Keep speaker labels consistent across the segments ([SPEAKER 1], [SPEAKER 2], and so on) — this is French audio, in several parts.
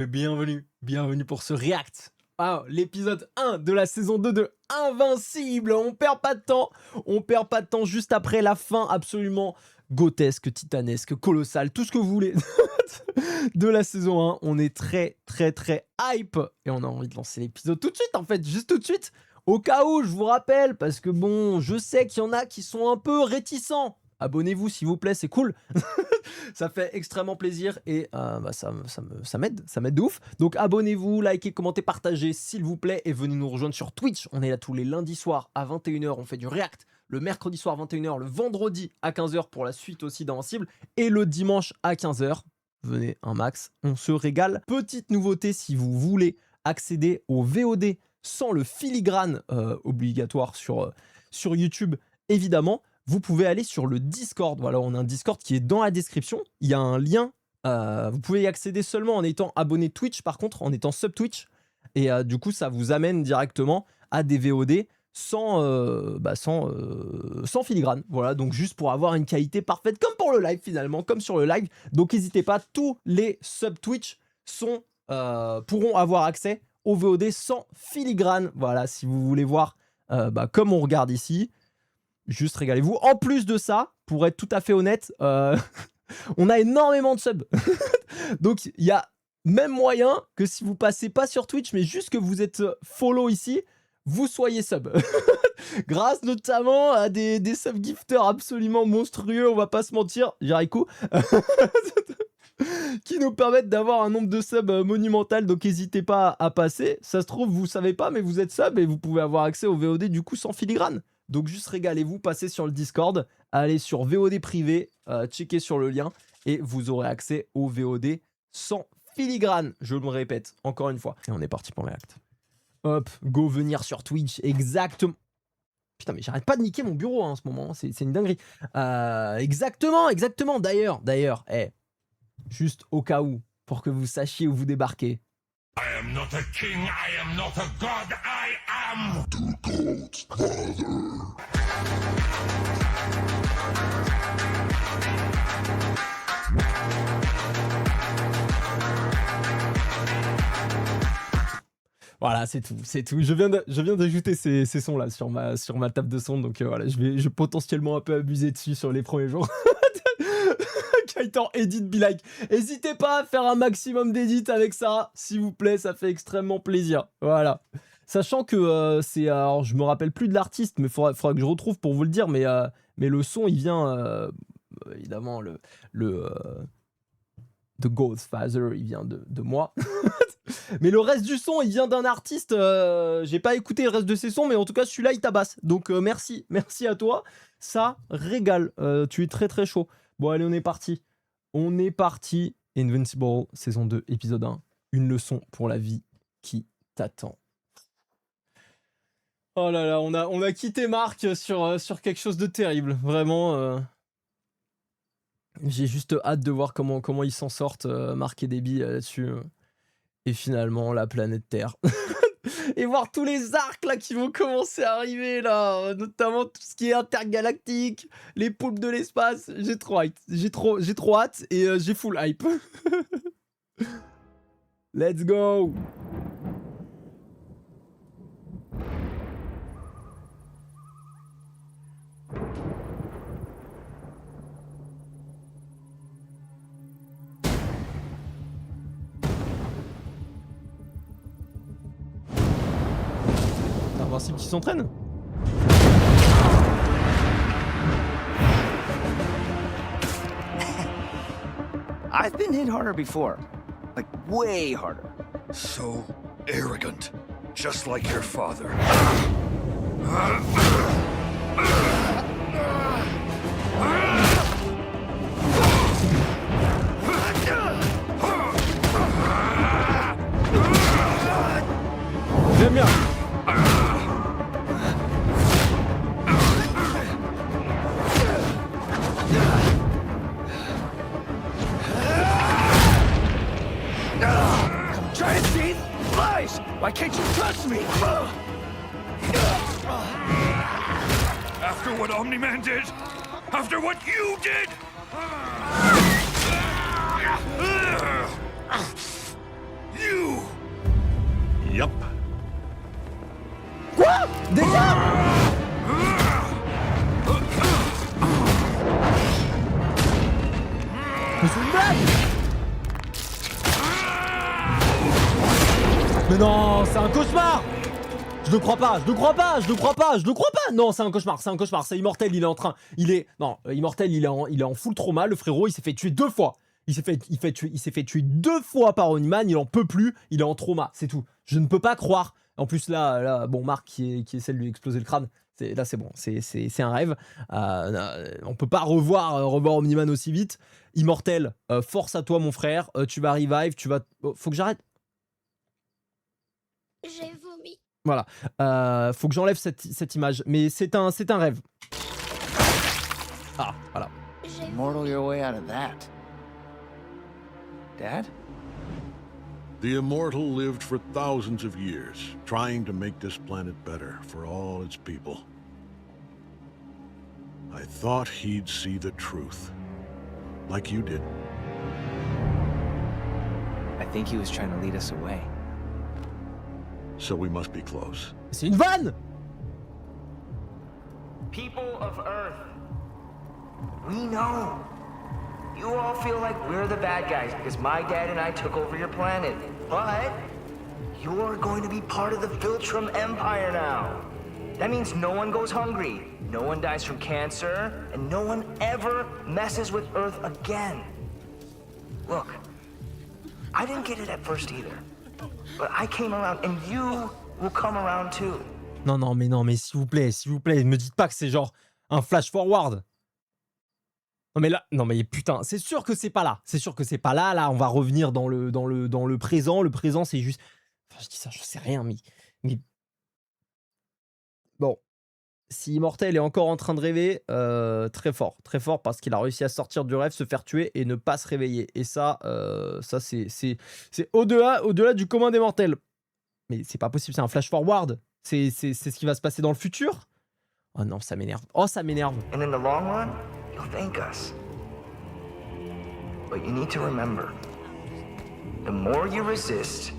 [SPEAKER 1] Bienvenue pour ce react à l'épisode 1 de la saison 2 de Invincible. On perd pas de temps juste après la fin absolument grotesque, titanesque, colossale, tout ce que vous voulez de la saison 1. On est très hype et on a envie de lancer l'épisode tout de suite en fait, juste tout de suite. Au cas où, je vous rappelle, parce que bon, je sais qu'il y en a qui sont un peu réticents. Abonnez-vous s'il vous plaît, c'est cool. Ça fait extrêmement plaisir et ça m'aide de ouf. Donc abonnez-vous, likez, commentez, partagez s'il vous plaît et venez nous rejoindre sur Twitch. On est là tous les lundis soirs à 21h, on fait du react. Le mercredi soir à 21h, le vendredi à 15h pour la suite aussi d'Invincible et le dimanche à 15h. Venez un max, on se régale. Petite nouveauté, si vous voulez accéder au VOD sans le filigrane obligatoire sur YouTube, évidemment, vous pouvez aller sur le Discord. Voilà, on a un Discord qui est dans la description. Il y a un lien. Vous pouvez y accéder seulement en étant abonné Twitch, par contre, en étant sub Twitch. Et du coup, ça vous amène directement à des VOD sans filigrane. Voilà, donc juste pour avoir une qualité parfaite, comme pour le live finalement, comme sur le live. Donc n'hésitez pas, tous les sub Twitch pourront avoir accès au VOD sans filigrane. Voilà, si vous voulez voir comme on regarde ici. Juste régalez-vous. En plus de ça, pour être tout à fait honnête, on a énormément de subs. Donc, il y a même moyen que si vous passez pas sur Twitch, mais juste que vous êtes follow ici, vous soyez sub. Grâce notamment à des sub-gifters absolument monstrueux, on va pas se mentir, Jericho, qui nous permettent d'avoir un nombre de subs monumental. Donc, n'hésitez pas à passer. Ça se trouve, vous savez pas, mais vous êtes sub et vous pouvez avoir accès au VOD du coup sans filigrane. Donc juste régalez-vous, passez sur le Discord, allez sur VOD privé, checkez sur le lien et vous aurez accès au VOD sans filigrane. Je me répète encore une fois. Et on est parti pour le react. Hop, go venir sur Twitch, exactement. Putain mais j'arrête pas de niquer mon bureau en ce moment, c'est une dinguerie. Exactement. D'ailleurs, juste au cas où, pour que vous sachiez où vous débarquez.
[SPEAKER 2] I am not a king, I am not a god, I am the God's father.
[SPEAKER 1] Voilà, c'est tout. Je viens d'ajouter ces sons là sur ma table de son, donc voilà, je vais potentiellement un peu abuser dessus sur les premiers jours. Kaitor edit be like. N'hésitez pas à faire un maximum d'édits avec ça, s'il vous plaît, ça fait extrêmement plaisir. Voilà. Sachant que alors je me rappelle plus de l'artiste, mais faudra que je retrouve pour vous le dire, mais le son il vient évidemment The Godfather, il vient de moi. Mais le reste du son il vient d'un artiste, j'ai pas écouté le reste de ses sons, mais en tout cas celui-là il tabasse. Donc merci à toi, ça régale, tu es très chaud. Bon allez, on est parti. Invincible, saison 2, épisode 1. Une leçon pour la vie qui t'attend. Oh là là, on a quitté Marc sur quelque chose de terrible. Vraiment, j'ai juste hâte de voir comment ils s'en sortent, Marc et Debbie, là-dessus. Et finalement, la planète Terre. Et voir tous les arcs là qui vont commencer à arriver là, notamment tout ce qui est intergalactique, les poulpes de l'espace. J'ai trop hâte et j'ai full hype. Let's go. Invincible qui s'entraîne.
[SPEAKER 3] I've been hit harder before. Like, way harder.
[SPEAKER 2] So arrogant, just like your father.
[SPEAKER 1] J'aime bien.
[SPEAKER 3] Try to see lies! Why can't you trust me?
[SPEAKER 2] After what Omni-Man did, after what you did, Yup.
[SPEAKER 1] Quoi? Déjà? Mais c'est une blague! Mais non, c'est un cauchemar! Je ne crois pas, je ne crois pas, je ne crois pas, je ne crois pas! Non, c'est un cauchemar, c'est Immortel, il est en train... Immortel, il est en full trauma, le frérot, il s'est fait tuer 2 fois. Il s'est fait tuer 2 fois par Oniman, il en peut plus, il est en trauma, c'est tout. Je ne peux pas croire. En plus, là bon, Marc qui essaie de lui exploser le crâne, là c'est bon, c'est un rêve. On peut pas revoir Omniman aussi vite. Immortel, force à toi mon frère, tu vas revive, tu vas... Oh, faut que j'arrête.
[SPEAKER 4] J'ai vomi.
[SPEAKER 1] Voilà, faut que j'enlève cette image, mais c'est un rêve. Ah, voilà.
[SPEAKER 4] J'ai
[SPEAKER 3] Immortal your way out of that. Dad?
[SPEAKER 2] The immortal lived for thousands of years, trying to make this planet better for all its people. I thought he'd see the truth, like you did.
[SPEAKER 3] I think he was trying to lead us away.
[SPEAKER 2] So we must be close.
[SPEAKER 1] C'est une vanne!
[SPEAKER 3] People of Earth, we know. You all feel like we're the bad guys because my dad and I took over your planet. But you're going to be part of the Viltrum Empire now. That means no one goes hungry, no one dies from cancer, and no one ever messes with Earth again. Look, I didn't get it at first either. But I came around and you will come around too.
[SPEAKER 1] Non, mais s'il vous plaît, me dites pas que c'est genre un flash forward. Non mais putain, c'est sûr que c'est pas là. C'est sûr que c'est pas là. Là, on va revenir dans le présent. Le présent, c'est juste... Enfin, je dis ça, je sais rien, mais... Bon. Si Immortel est encore en train de rêver, très fort, parce qu'il a réussi à sortir du rêve, se faire tuer et ne pas se réveiller. Et ça c'est au-delà du commun des mortels. Mais c'est pas possible, c'est un flash forward. C'est ce qui va se passer dans le futur. Oh non, ça m'énerve. Oh, ça m'énerve.
[SPEAKER 3] And in the long run, you'll thank us. But you need to remember, the more you resist,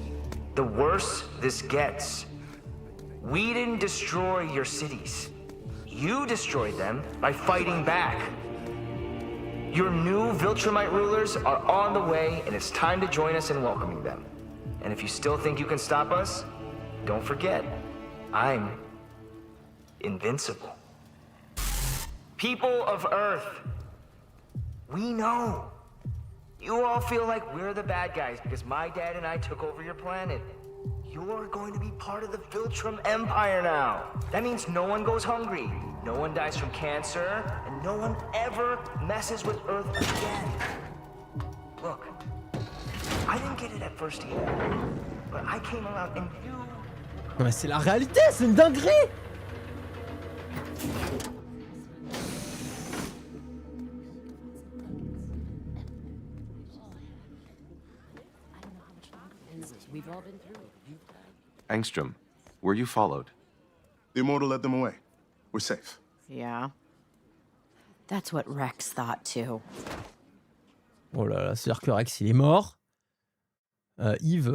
[SPEAKER 3] the worse this gets. We didn't destroy your cities. You destroyed them by fighting back. Your new Viltrumite rulers are on the way, and it's time to join us in welcoming them. And if you still think you can stop us, don't forget, I'm invincible. People of Earth, we know. You all feel like we're the bad guys because my dad and I took over your planet. You're going to be part of the Viltrum Empire now. That means no one goes hungry, no one dies from cancer, and no one ever messes with Earth again. Look, I didn't get it at first either, but I came around and you...
[SPEAKER 1] Non mais c'est la réalité, c'est une dinguerie.
[SPEAKER 5] Angstrom, were you followed?
[SPEAKER 6] The Immortal led them away. We're safe.
[SPEAKER 7] Yeah. That's what Rex thought too.
[SPEAKER 1] Oh là là, c'est-à-dire que Rex, il est mort. Yves,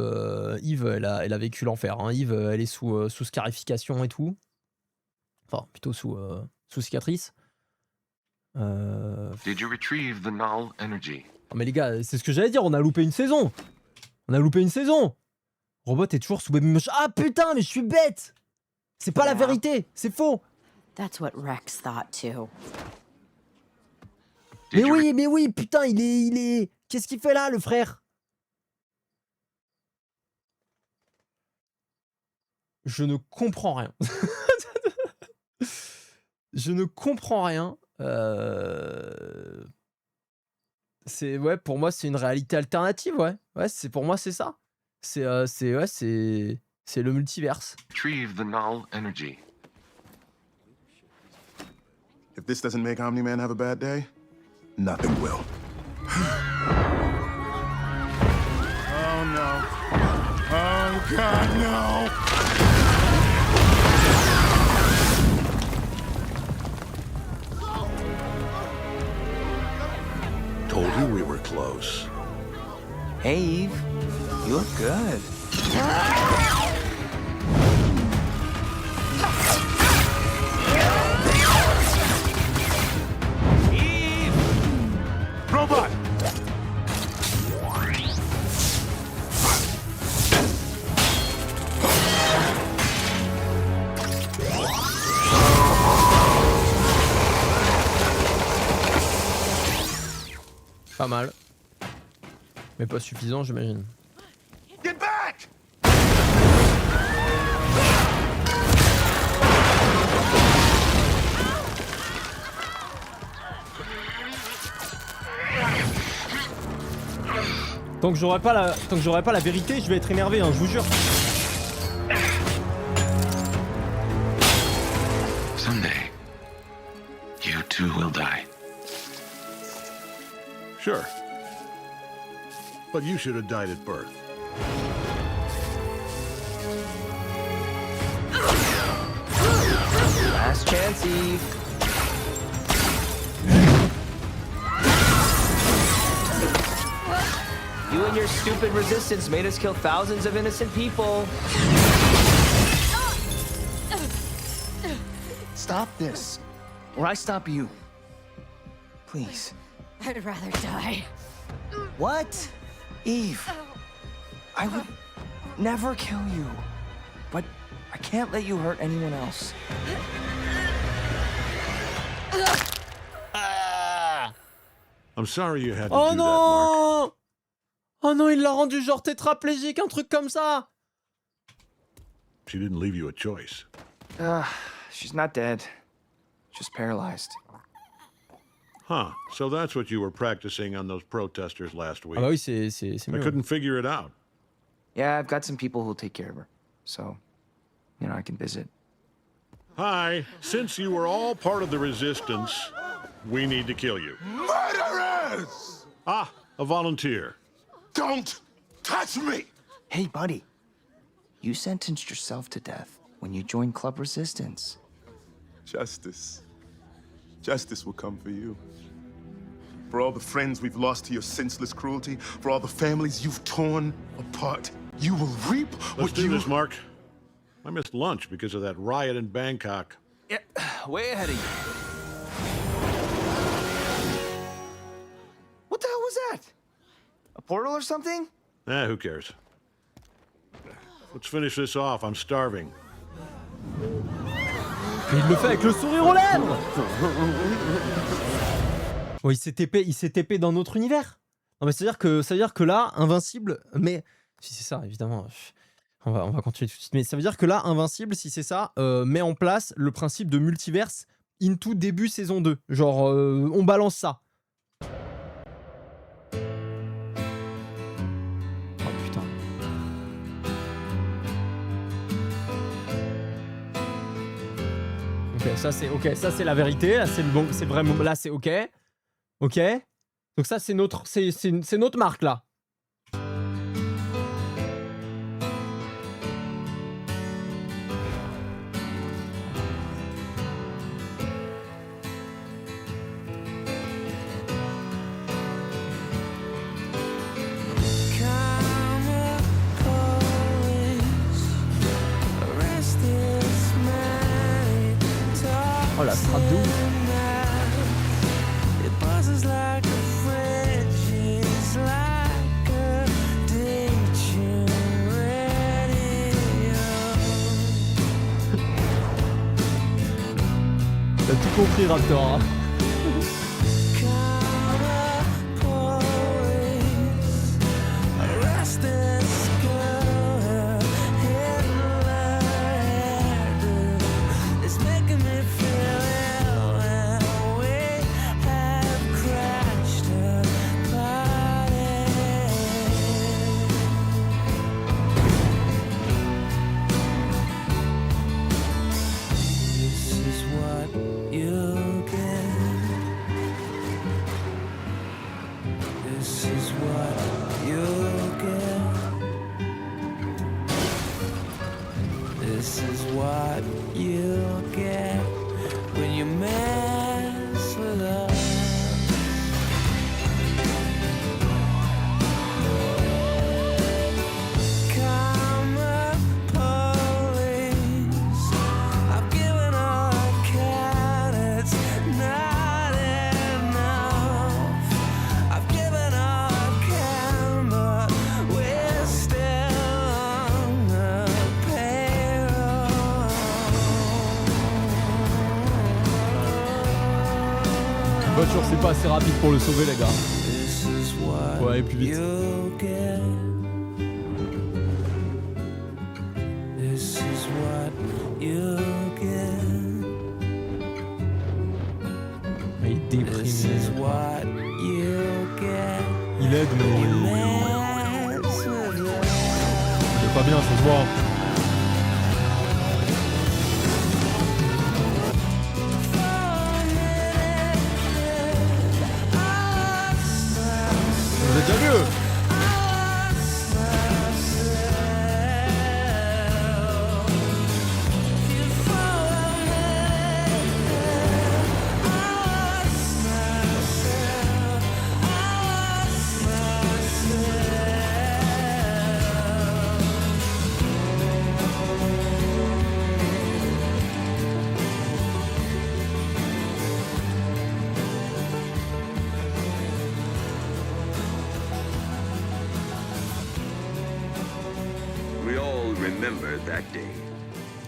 [SPEAKER 1] elle a vécu l'enfer. Hein. Yves, elle est sous scarification et tout. Enfin, plutôt sous cicatrice.
[SPEAKER 5] Did you retrieve the null energy?
[SPEAKER 1] Non mais les gars, c'est ce que j'allais dire, on a loupé une saison. Robot est toujours sous Baby Motion. Ah putain, mais je suis bête. C'est pas la vérité, c'est faux.
[SPEAKER 7] That's what Rex thought too.
[SPEAKER 5] Did you
[SPEAKER 1] Mais oui, putain, il est... Qu'est-ce qu'il fait là, le frère? Je ne comprends rien. Je ne comprends rien. Ouais, pour moi, c'est une réalité alternative, ouais. Ouais, pour moi, c'est ça. C'est le multiverse.
[SPEAKER 5] retrieve the null energy?
[SPEAKER 6] If this doesn't make Omni-Man have a bad day, nothing will. Oh no. Oh God, no!
[SPEAKER 2] Told you we were close.
[SPEAKER 3] Hey, Eve, you look good.
[SPEAKER 6] robot!
[SPEAKER 1] Pas mal. Mais pas suffisant, j'imagine.
[SPEAKER 6] Get back!
[SPEAKER 1] Tant que j'aurai pas la vérité, je vais être énervé, hein, je vous jure.
[SPEAKER 5] Someday, you too will die.
[SPEAKER 2] Sure. But you should have died at birth.
[SPEAKER 3] Last chance, Eve. You and your stupid resistance made us kill thousands of innocent people. Stop this, or I stop you. Please.
[SPEAKER 7] I'd rather die.
[SPEAKER 3] What? Eve, I would never kill you, but I can't let you hurt anyone else.
[SPEAKER 2] I'm sorry you had to
[SPEAKER 1] Oh
[SPEAKER 2] do that, Mark.
[SPEAKER 1] non! Oh non, il l'a rendu genre tétraplégique, un truc comme ça.
[SPEAKER 2] She didn't leave you a choice.
[SPEAKER 3] She's not dead, just paralyzed.
[SPEAKER 2] Huh. So that's what you were practicing on those protesters last week.
[SPEAKER 1] Ah bah oui, c'est
[SPEAKER 2] I
[SPEAKER 1] mieux.
[SPEAKER 2] couldn't figure it out.
[SPEAKER 3] Yeah, I've got some people who'll take care of her, so, you know, I can visit.
[SPEAKER 2] Hi. Since you were all part of the resistance, we need to kill you.
[SPEAKER 6] Murderers!
[SPEAKER 2] Ah, a volunteer.
[SPEAKER 6] Don't touch me!
[SPEAKER 3] Hey, buddy, you sentenced yourself to death when you joined Club Resistance.
[SPEAKER 6] Justice. Justice will come for you. For all the friends we've lost to your senseless cruelty, for all the families you've torn apart, you will reap
[SPEAKER 2] Let's
[SPEAKER 6] what
[SPEAKER 2] do
[SPEAKER 6] you...
[SPEAKER 2] this, Mark. I missed lunch because of that riot in Bangkok.
[SPEAKER 3] Yeah, way ahead of you. What the hell was that? A portal or something?
[SPEAKER 2] Who cares? Let's finish this off. I'm starving.
[SPEAKER 1] Mais il le fait avec le sourire aux lèvres. Oh, il s'est TP dans notre univers. Non mais c'est-à-dire que là, Invincible, mais si c'est ça, évidemment, on va continuer tout de suite. Mais ça veut dire que là, Invincible, si c'est ça, met en place le principe de multiverse into début saison 2. Genre, on balance ça. Oh putain. Ok, ça c'est la vérité. Là, c'est le bon, c'est vraiment là, c'est ok. Ok. Donc ça c'est notre marque là. Oh la strate de ouf. T'as tout compris, Raptor. Hein.
[SPEAKER 4] I've
[SPEAKER 1] voiture, c'est pas assez rapide pour le sauver, les gars. Ouais, allez plus vite. Il est déprimé. Il aide, mais il est pas bien, ça se voit. Vous êtes déjà vu?
[SPEAKER 4] We all remember that day.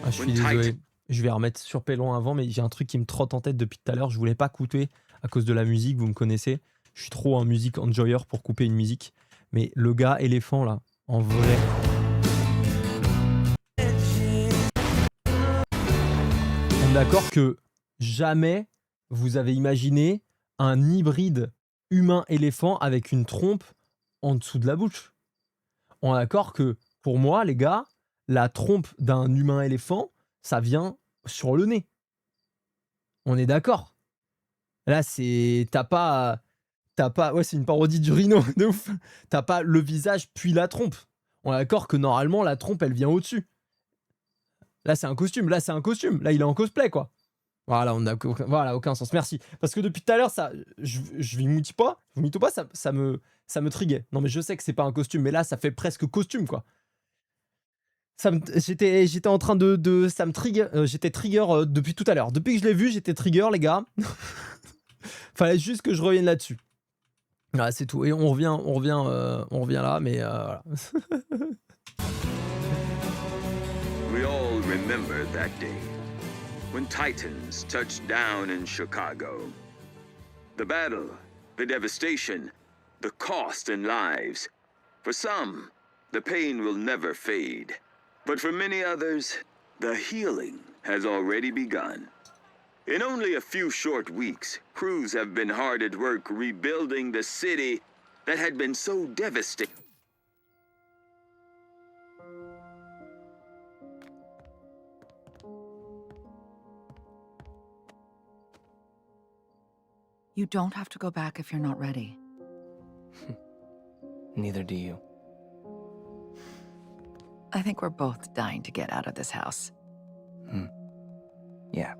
[SPEAKER 1] Ah, je suis désolé. Je vais remettre sur Pélon avant, mais j'ai un truc qui me trotte en tête depuis tout à l'heure. Je voulais pas couper à cause de la musique, vous me connaissez. Je suis trop un music enjoyer pour couper une musique. Mais le gars éléphant là, en vrai. On est d'accord que jamais vous avez imaginé un hybride humain-éléphant avec une trompe en dessous de la bouche. On est d'accord que pour moi, les gars, la trompe d'un humain-éléphant, ça vient sur le nez. On est d'accord. Là, c'est. T'as pas. Ouais, c'est une parodie du rhino, de ouf. T'as pas le visage puis la trompe. On est d'accord que normalement, la trompe, elle vient au-dessus. Là, c'est un costume. Là, il est en cosplay, quoi. Voilà, voilà, aucun sens. Merci. Parce que depuis tout à l'heure, ça, je m'imite pas, ça me triguait. Non, mais je sais que c'est pas un costume, mais là, ça fait presque costume, quoi. J'étais en train de ça me trigger. J'étais trigger depuis tout à l'heure. Depuis que je l'ai vu, j'étais trigger, les gars. Fallait juste que je revienne là-dessus. Voilà, c'est tout. Et on revient là, mais voilà.
[SPEAKER 4] We all remember that day when Titans touched down in Chicago. The battle, the devastation, the cost in lives. For some, the pain will never fade. But for many others, the healing has already begun. In only a few short weeks, crews have been hard at work rebuilding the city that had been so devastated.
[SPEAKER 8] You don't have to go back if you're not ready.
[SPEAKER 9] Neither do you.
[SPEAKER 8] I think we're both dying to get out of this house.
[SPEAKER 9] Yeah.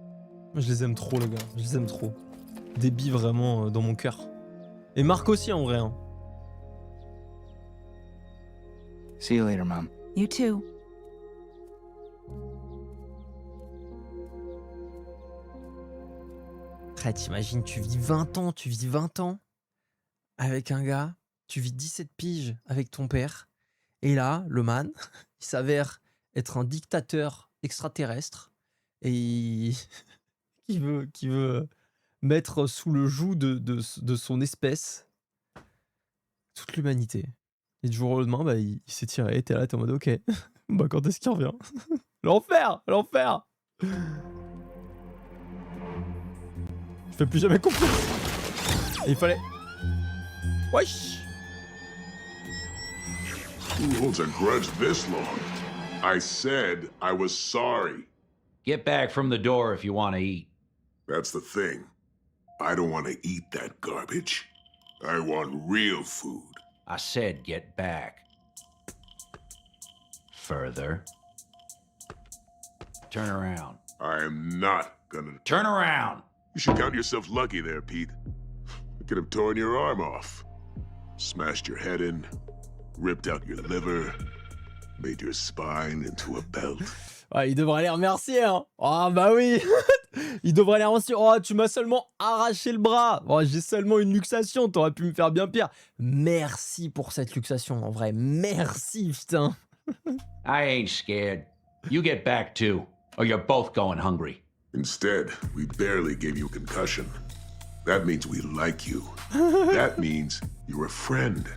[SPEAKER 1] Je les aime trop, les gars. Je les aime trop. Des billes vraiment dans mon cœur. Et Marc aussi, en vrai. Hein.
[SPEAKER 9] See you later, Mom.
[SPEAKER 8] You too.
[SPEAKER 1] Après, t'imagines, tu vis 20 ans avec un gars, tu vis 17 piges avec ton père, et là, le man, il s'avère être un dictateur extraterrestre, et qui veut mettre sous le joug de son espèce toute l'humanité. Et du jour au lendemain, bah, il s'est tiré, t'es là, t'es en mode ok, bah quand est-ce qu'il revient? L'enfer. Je fais plus jamais confiance. Et il fallait... Wesh.
[SPEAKER 10] Who holds a grudge this long? I said I was sorry.
[SPEAKER 11] Get back from the door if you want to eat.
[SPEAKER 10] That's the thing. I don't want to eat that garbage. I want real food.
[SPEAKER 11] I said get back. Further. Turn around.
[SPEAKER 10] I'm not gonna...
[SPEAKER 11] Turn around!
[SPEAKER 10] You should count yourself lucky there, Pete. I could have torn your arm off, smashed your head in, ripped out your liver, made your spine into a belt.
[SPEAKER 1] Ouais, il devrait les remercier, hein. Ah bah oui. Il devrait les remercier. Oh, tu m'as seulement arraché le bras. Oh, j'ai seulement une luxation, t'aurais pu me faire bien pire. Merci pour cette luxation, en vrai. Merci, putain.
[SPEAKER 11] I ain't scared. You get back too, or you're both going hungry.
[SPEAKER 10] Instead, we barely gave you a concussion. That means we like you. That means you're a friend.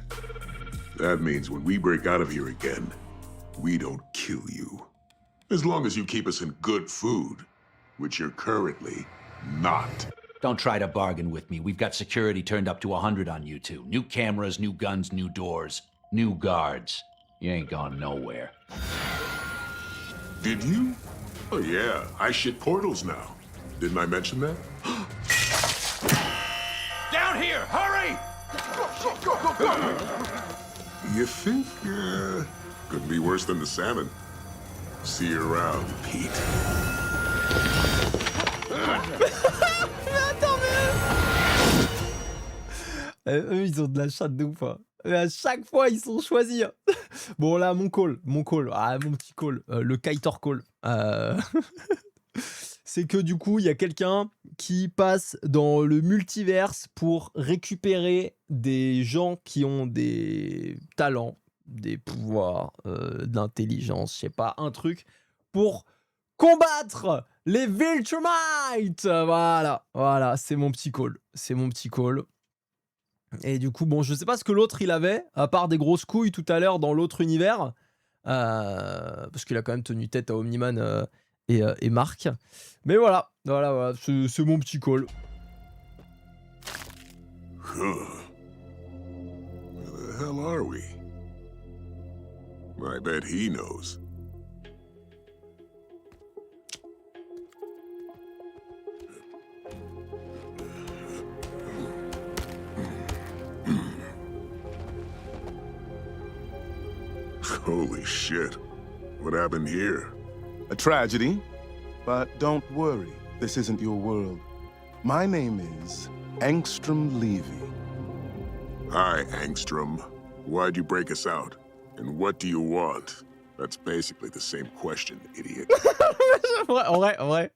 [SPEAKER 10] That means when we break out of here again, we don't kill you. As long as you keep us in good food, which you're currently not.
[SPEAKER 11] Don't try to bargain with me. We've got security turned up to 100 on you two. New cameras, new guns, new doors, new guards. You ain't going nowhere.
[SPEAKER 10] Did you? Oh yeah, I shit portals now. Didn't I mention that?
[SPEAKER 11] Down here! Hurry!
[SPEAKER 10] You think, could be worse than the salmon. See you around, Pete.
[SPEAKER 1] Eux, ils ont de la chatte de ouf. Hein. Mais à chaque fois, ils sont choisis. Hein. Bon, là, mon call. Ah, mon petit call. Le Kaitor call. C'est que du coup, il y a quelqu'un qui passe dans le multiverse pour récupérer des gens qui ont des talents, des pouvoirs, de l'intelligence, je sais pas, un truc, pour combattre les Viltrumites. Voilà, c'est mon petit call. Et du coup, bon, je sais pas ce que l'autre il avait, à part des grosses couilles tout à l'heure dans l'autre univers, parce qu'il a quand même tenu tête à Omniman et Marc. Mais voilà, c'est mon petit call.
[SPEAKER 10] Where the hell are we? I bet he knows. Holy shit. What happened here?
[SPEAKER 6] A tragedy, but don't worry. This isn't your world. My name is Angstrom Levy.
[SPEAKER 10] Hi, Angstrom. Why'd you break us out? And what do you want? That's basically the same question, idiot.
[SPEAKER 1] En vrai.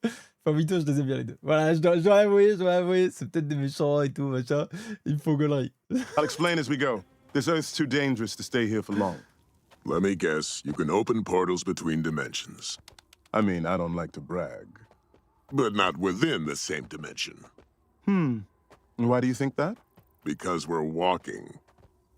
[SPEAKER 1] Fabito, je les aime bien les deux. Voilà, je dois avouer, c'est peut-être des méchants et tout, machin. Il me faut gaulerie.
[SPEAKER 6] I'll explain as we go. This Earth's too dangerous to stay here for long.
[SPEAKER 10] Let me guess, you can open portals between dimensions.
[SPEAKER 6] I mean, I don't like to brag.
[SPEAKER 10] But not within the same dimension.
[SPEAKER 6] Why do you think that?
[SPEAKER 10] Because we're walking.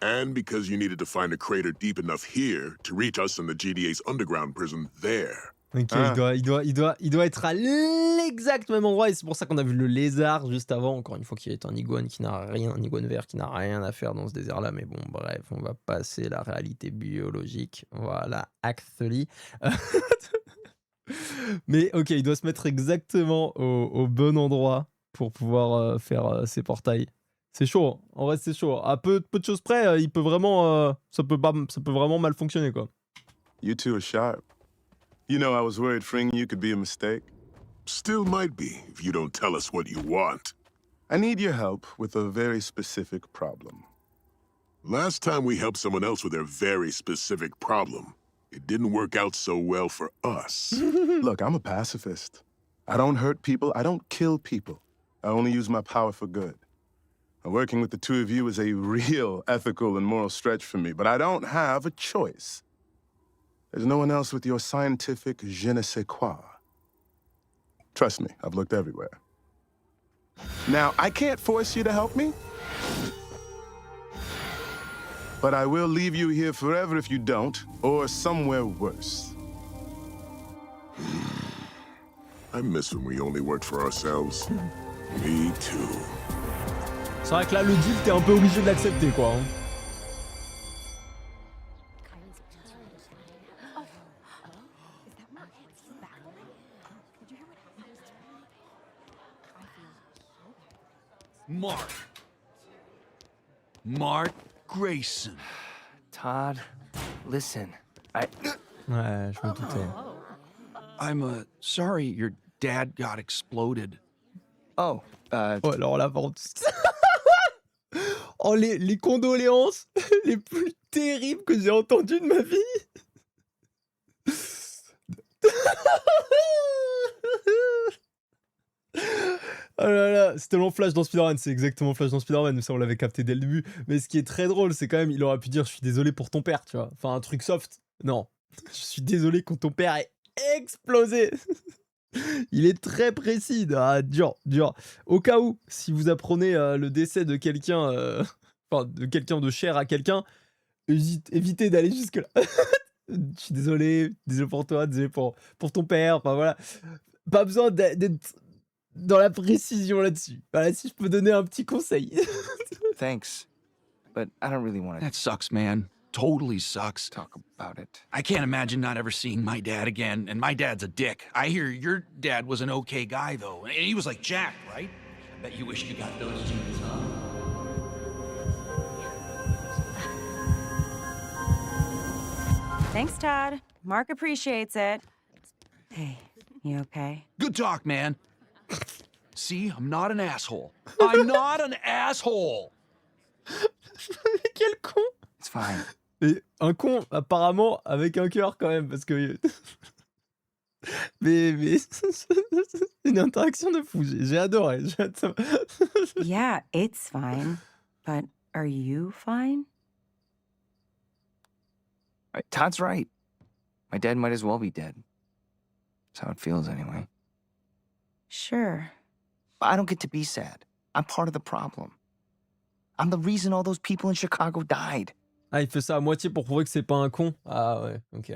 [SPEAKER 10] And because you needed to find a crater deep enough here to reach us in the GDA's underground prison there.
[SPEAKER 1] Ok, il doit être à l'exact même endroit et c'est pour ça qu'on a vu le lézard juste avant, encore une fois qui est un iguane un iguane vert qui n'a rien à faire dans ce désert là, mais bon bref, on va passer la réalité biologique, voilà, actually. Mais ok, il doit se mettre exactement au bon endroit pour pouvoir faire ses portails. C'est chaud, hein. En vrai c'est chaud. À peu de choses près, il peut vraiment, ça peut vraiment mal fonctionner quoi.
[SPEAKER 6] You two are sharp. You know, I was worried freeing you could be a mistake.
[SPEAKER 10] Still might be, if you don't tell us what you want.
[SPEAKER 6] I need your help with a very specific problem.
[SPEAKER 10] Last time we helped someone else with their very specific problem, it didn't work out so well for us.
[SPEAKER 6] Look, I'm a pacifist. I don't hurt people, I don't kill people. I only use my power for good. Working with the two of you is a real ethical and moral stretch for me, but I don't have a choice. There's no one else with your scientific je ne sais quoi. Trust me, I've looked everywhere. Now, I can't force you to help me, but I will leave you here forever if you don't, or somewhere worse.
[SPEAKER 10] I miss when we only worked for ourselves. Me too.
[SPEAKER 1] C'est vrai que là, le deal, t'es un peu obligé de l'accepter, quoi. Hein.
[SPEAKER 11] Mark Grayson.
[SPEAKER 9] Todd, listen,
[SPEAKER 1] Ouais, je me doutais.
[SPEAKER 11] I'm sorry your dad got exploded.
[SPEAKER 9] Oh,
[SPEAKER 1] Oh, alors là, par contre... Oh, les condoléances les plus terribles que j'ai entendues de ma vie. Oh là là, c'est tellement Flash dans Spider-Man, c'est exactement Flash dans Spider-Man, mais ça on l'avait capté dès le début. Mais ce qui est très drôle, c'est quand même, il aurait pu dire je suis désolé pour ton père, tu vois. Enfin, un truc soft. Non, je suis désolé quand ton père est explosé. Il est très précis. Ah, dur, dur. Au cas où, si vous apprenez le décès de quelqu'un, enfin, de quelqu'un de cher à quelqu'un, évitez d'aller jusque-là. Je suis désolé, désolé pour toi, désolé pour ton père, enfin voilà. Pas besoin d'être dans la précision là-dessus. Voilà, si je peux donner un petit conseil.
[SPEAKER 9] Thanks. But I don't really want to
[SPEAKER 11] That sucks, man. Totally sucks.
[SPEAKER 9] talk about it.
[SPEAKER 11] I can't imagine not ever seeing my dad again, and my dad's a dick. I hear your dad was an okay guy, though, and he was like Jack, right? I bet you wish you got those genes, huh?
[SPEAKER 7] Thanks, Todd. Mark appreciates it. Hey, you okay?
[SPEAKER 11] Good talk, man. See, I'm not an asshole. I'm not an asshole!
[SPEAKER 1] Quel con!
[SPEAKER 9] It's fine.
[SPEAKER 1] Mais un con, apparemment, avec un cœur quand même, parce que. mais c'est une interaction de fou. J'ai adoré.
[SPEAKER 7] Yeah, it's fine. But are you fine?
[SPEAKER 9] Todd's right. My dad might as well be dead. That's how it feels anyway.
[SPEAKER 7] Sure.
[SPEAKER 9] But I don't get to be sad. I'm part of the problem. I'm the reason all those people in Chicago died.
[SPEAKER 1] Ah, il fait ça à moitié pour prouver que c'est pas un con. Ah ouais, ok.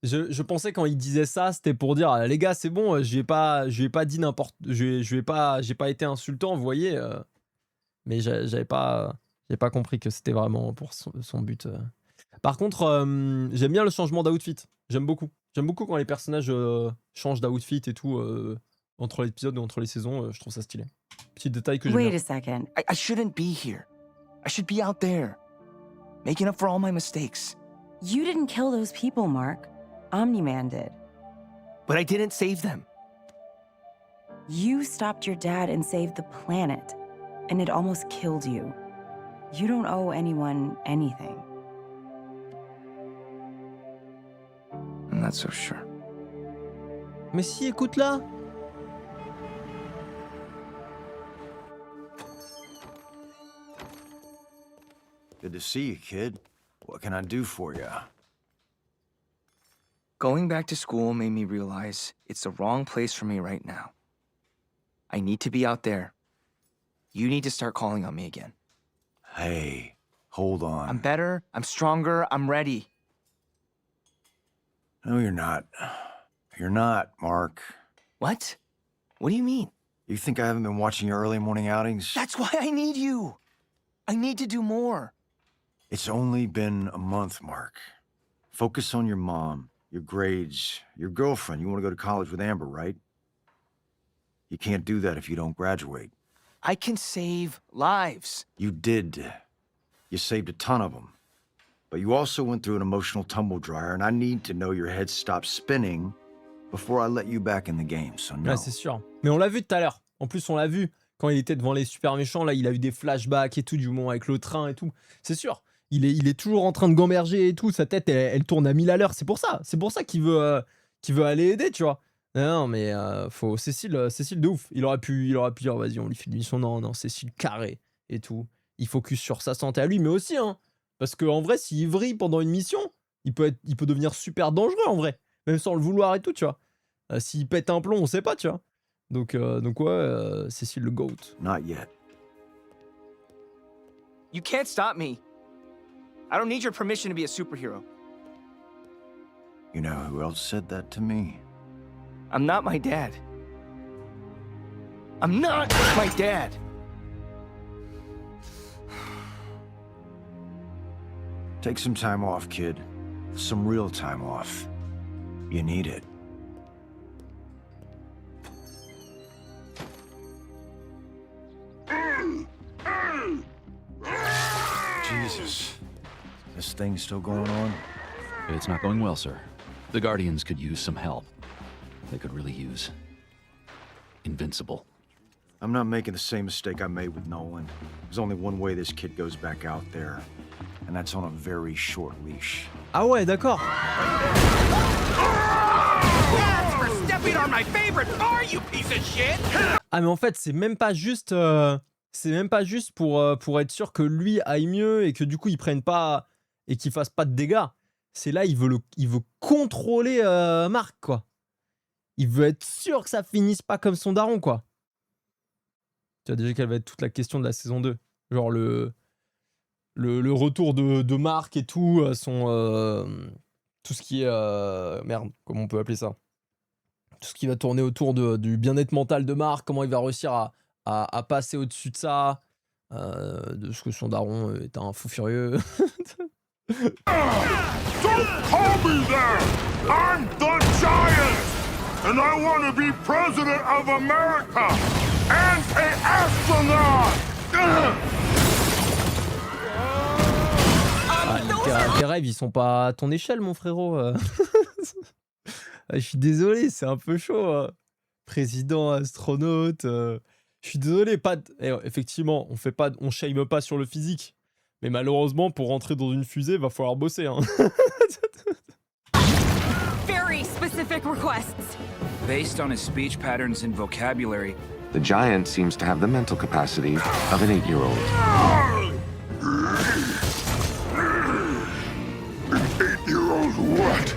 [SPEAKER 1] Je pensais quand il disait ça, c'était pour dire les gars, c'est bon, je lui ai pas dit n'importe, j'ai pas été insultant, vous voyez. Mais j'avais pas compris que c'était vraiment pour son but. Par contre, j'aime bien le changement d'outfit. J'aime beaucoup quand les personnages changent d'outfit et tout entre les épisodes ou entre les saisons. Je trouve ça stylé. Petit détail que j'aime
[SPEAKER 7] Wait
[SPEAKER 1] bien.
[SPEAKER 7] a second.
[SPEAKER 9] I shouldn't be here. I should be out there, making up for all my mistakes.
[SPEAKER 7] You didn't kill those people, Mark. Omni-Man did.
[SPEAKER 9] But I didn't save them.
[SPEAKER 7] You stopped your dad and saved the planet, and it almost killed you. You don't owe anyone anything.
[SPEAKER 9] I'm not so sure.
[SPEAKER 1] Mais si, écoute-la.
[SPEAKER 12] Good to see you, kid. What can I do for you?
[SPEAKER 9] Going back to school made me realize it's the wrong place for me right now. I need to be out there. You need to start calling on me again.
[SPEAKER 12] Hey, hold on.
[SPEAKER 9] I'm better, I'm stronger, I'm ready.
[SPEAKER 12] No, you're not. You're not, Mark.
[SPEAKER 9] What? What do you mean?
[SPEAKER 12] You think I haven't been watching your early morning outings?
[SPEAKER 9] That's why I need you. I need to do more.
[SPEAKER 12] It's only been a month, Mark. Focus on your mom, your grades, your girlfriend. You want to go to college with Amber, right? You can't do that if you don't graduate.
[SPEAKER 9] I can save lives.
[SPEAKER 12] You did. You saved a ton of them. But you also went through an emotional tumble dryer, and I need to know your head stops spinning before I let you back in the game, so no.
[SPEAKER 1] Ouais, c'est sûr. Mais on l'a vu tout à l'heure. En plus, on l'a vu quand il était devant les super méchants. Là, il a eu des flashbacks et tout, du moment avec le train et tout. C'est sûr. Il est toujours en train de gamberger et tout. Sa tête, elle tourne à 1000 à l'heure. C'est pour ça qu'il veut aller aider, tu vois. Non, mais faut Cécile de ouf. Il aurait pu dire, vas-y, on lui fait une mission. Non, Cécile carré et tout. Il focus sur sa santé à lui, mais aussi, hein. Parce qu'en vrai, s'il vrille pendant une mission, il peut devenir super dangereux, en vrai. Même sans le vouloir et tout, tu vois. S'il pète un plomb, on sait pas, tu vois. Donc ouais, Cécile le GOAT.
[SPEAKER 12] Not yet.
[SPEAKER 9] You can't stop me. I don't need your permission to be a superhero.
[SPEAKER 12] You know who else said that to me?
[SPEAKER 9] I'm not my dad. I'm not my dad!
[SPEAKER 12] Take some time off, kid. Some real time off. You need it. Jesus. This thing's still going on?
[SPEAKER 11] It's not going well, sir. The Guardians could use some help. They could really use Invincible.
[SPEAKER 12] I'm not making the same mistake I made with Nolan. There's only one way this kid goes back out there, and that's on a very short leash.
[SPEAKER 1] Ah ouais, d'accord.
[SPEAKER 13] That's for stepping on my favorite bar, you piece of shit!
[SPEAKER 1] Ah mais en fait, c'est même pas juste pour être sûr que lui aille mieux et que du coup il prenne pas et qu'il fasse pas de dégâts. C'est là il veut contrôler Mark, quoi. il veut être sûr que ça finisse pas comme son daron, quoi. Tu vois déjà quelle va être toute la question de la saison 2. Genre le retour de Marc et tout, tout ce qui est... merde, comment on peut appeler ça? Tout ce qui va tourner autour du bien-être mental de Marc, comment il va réussir à passer au-dessus de ça, de ce que son daron est un fou furieux.
[SPEAKER 10] Don't call me that! I'm the Giant! And I want to be President of America! And an astronaut!
[SPEAKER 1] Tes rêves, ils sont pas à ton échelle, mon frérot. Je suis désolé, c'est un peu chaud. Président, astronaute. Je suis désolé, effectivement, on shame pas sur le physique. Mais malheureusement, pour rentrer dans une fusée, va falloir bosser. Hein.
[SPEAKER 14] Very specific requests.
[SPEAKER 13] Based on his speech patterns and vocabulary,
[SPEAKER 5] The giant seems to have the mental capacity of an 8-year-old.
[SPEAKER 10] 8-year-old what?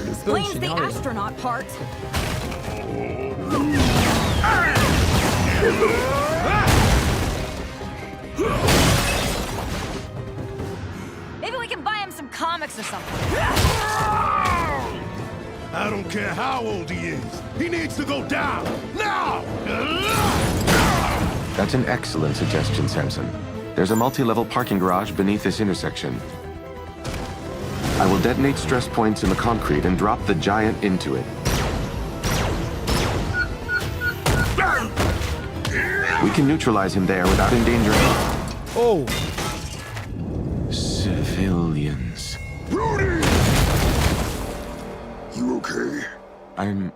[SPEAKER 14] Explains the astronaut part. Maybe we can buy him some comics or something.
[SPEAKER 10] I don't care how old he is. He needs to go down. Now!
[SPEAKER 5] That's an excellent suggestion, Samson. There's a multi-level parking garage beneath this intersection. I will detonate stress points in the concrete and drop the giant into it. We can neutralize him there without endangering...
[SPEAKER 1] Oh!
[SPEAKER 5] Civilians.
[SPEAKER 10] Rudy! You okay?
[SPEAKER 5] I'm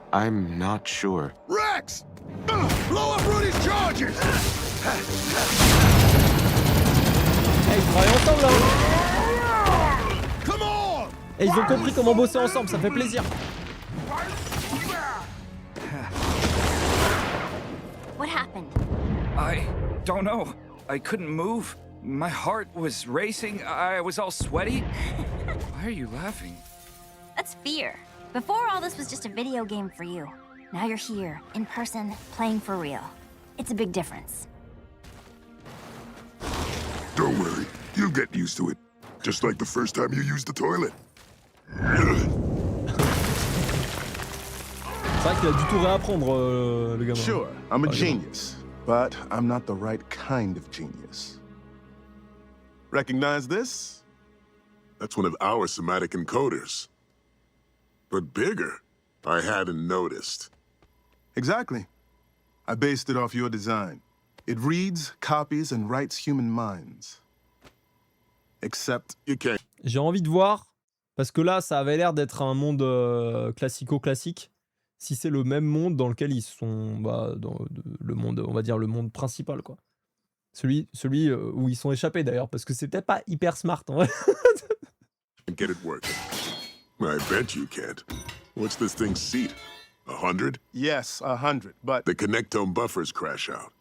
[SPEAKER 5] not sure.
[SPEAKER 10] Rex! Blow up Rudy's charges!
[SPEAKER 1] Hey, ils travaillent ensemble là!
[SPEAKER 10] Come on!
[SPEAKER 1] Et ils ont compris comment bosser ensemble, ça fait plaisir.
[SPEAKER 14] What happened?
[SPEAKER 13] I don't know. I couldn't move. My heart was racing. I was all sweaty. Why are you laughing?
[SPEAKER 14] That's fear. Before, all this was just a video game for you. Now you're here, in person, playing for real. It's a big difference.
[SPEAKER 10] Don't worry. You'll get used to it. Just like the first time you used the toilet.
[SPEAKER 1] C'est vrai qu'il a du tout réapprendre, le gamin.
[SPEAKER 6] Sure, I'm a genius, but I'm not the right kind of genius. Recognize this?
[SPEAKER 10] That's one of our somatic encoders. But bigger. I hadn't noticed.
[SPEAKER 6] Exactly. I based it off your design. It reads, copies, and writes human minds. Except
[SPEAKER 10] you can't.
[SPEAKER 1] J'ai envie de voir, parce que là, ça avait l'air d'être un monde classico-classique. Si c'est le même monde dans lequel ils sont, dans le monde, on va dire le monde principal, quoi. Celui où ils sont échappés d'ailleurs, parce que c'est peut-être pas hyper smart en vrai.
[SPEAKER 10] Get it working. I bet you can't. What's this thing's seat? 100?
[SPEAKER 6] yes, 100, but
[SPEAKER 10] The connectome buffers crash out.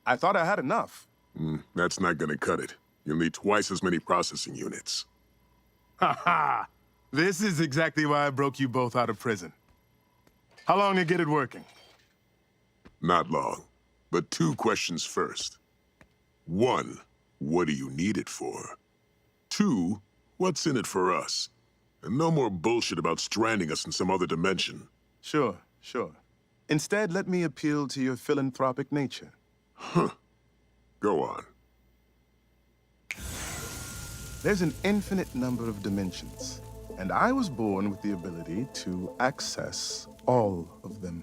[SPEAKER 6] I thought I had enough.
[SPEAKER 10] That's not gonna cut it. You'll need twice as many processing units.
[SPEAKER 6] Haha! This is exactly why I broke you both out of prison. How long to get it working?
[SPEAKER 10] Not long. But 2 questions first. 1, what do you need it for? 2, what's in it for us? And no more bullshit about stranding us in some other dimension.
[SPEAKER 6] Sure. Instead, let me appeal to your philanthropic nature.
[SPEAKER 10] Huh. Go on.
[SPEAKER 6] There's an infinite number of dimensions, and I was born with the ability to access all of them.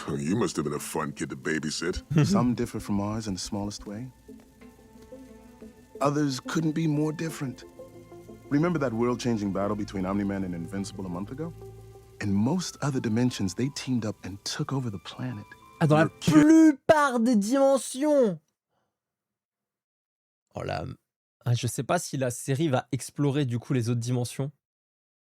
[SPEAKER 10] You must have been a fun kid to babysit.
[SPEAKER 6] Some differ from ours in the smallest way. Others couldn't be more different. Remember that world-changing battle between Omni-Man and Invincible a month ago? In most other dimensions, they teamed up and took over the planet.
[SPEAKER 1] Ah, dans la plupart des dimensions. Oh là, je sais pas si la série va explorer du coup les autres dimensions,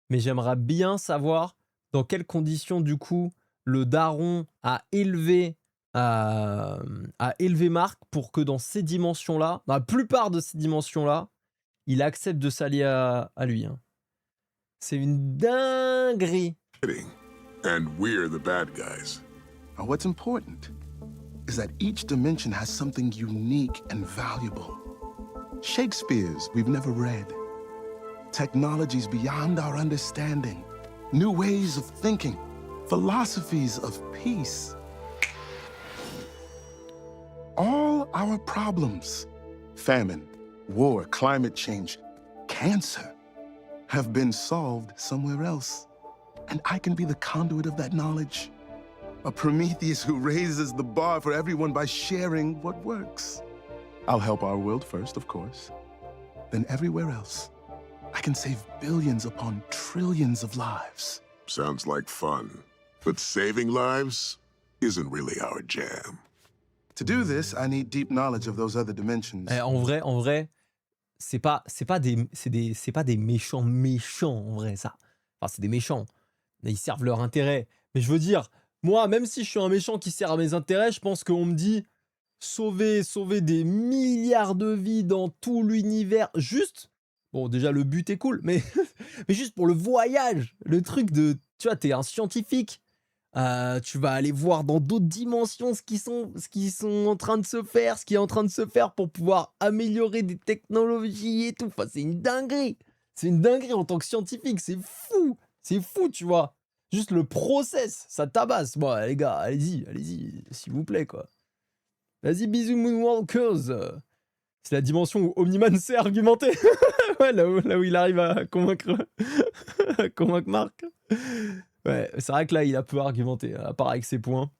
[SPEAKER 1] mais j'aimerais bien savoir dans quelles conditions du coup le daron a élevé Marc pour que dans ces dimensions-là, dans la plupart de ces dimensions-là, il accepte de s'allier à lui. Hein. C'est une dinguerie.
[SPEAKER 10] And we're the bad guys.
[SPEAKER 6] And what's important is that each dimension has something unique and valuable. Shakespeare's we've never read. Technologies beyond our understanding. New ways of thinking. Philosophies of peace. All our problems, famine, war, climate change, cancer, have been solved somewhere else. And I can be the conduit of that knowledge. A Prometheus who raises the bar for everyone by sharing what works. I'll help our world first, of course. Then everywhere else, I can save billions upon trillions of lives.
[SPEAKER 10] Sounds like fun. But saving lives isn't really our jam.
[SPEAKER 6] To do this, I need deep knowledge of those other dimensions.
[SPEAKER 1] En vrai, c'est pas des méchants en vrai, ça. Enfin, c'est des méchants. Ils servent leur intérêt. Mais je veux dire, moi, même si je suis un méchant qui sert à mes intérêts, je pense qu'on me dit sauver des milliards de vies dans tout l'univers. Juste, bon, déjà, le but est cool, mais juste pour le voyage. Le truc de, tu vois, t'es un scientifique. Tu vas aller voir dans d'autres dimensions ce qui sont en train de se faire, ce qui est en train de se faire pour pouvoir améliorer des technologies et tout. Enfin, c'est une dinguerie. C'est une dinguerie en tant que scientifique. C'est fou. C'est fou, tu vois. Juste le process, ça tabasse. Bon, les gars, allez-y, s'il vous plaît, quoi. Vas-y, bisous, Moonwalkers. C'est la dimension où Omniman sait argumenter. Ouais, là où il arrive à convaincre Marc. Ouais, c'est vrai que là, il a peu argumenté, à part avec ses points.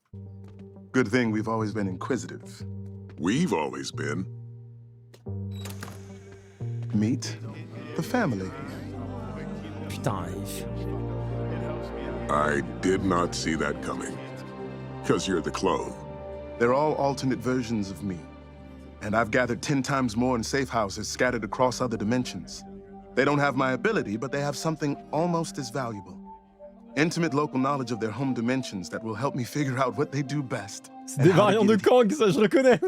[SPEAKER 6] Good thing we've always been inquisitive.
[SPEAKER 10] We've always been.
[SPEAKER 6] Meet the family.
[SPEAKER 1] Putain.
[SPEAKER 10] I did not see that coming. Because you're the clone.
[SPEAKER 6] They're all alternate versions of me. And I've gathered 10 times more in safe houses scattered across other dimensions. They don't have my ability, but they have something almost as valuable. Intimate local knowledge of their home dimensions that will help me figure out what they do best.
[SPEAKER 1] C'est des variants de Kang, ça je reconnais.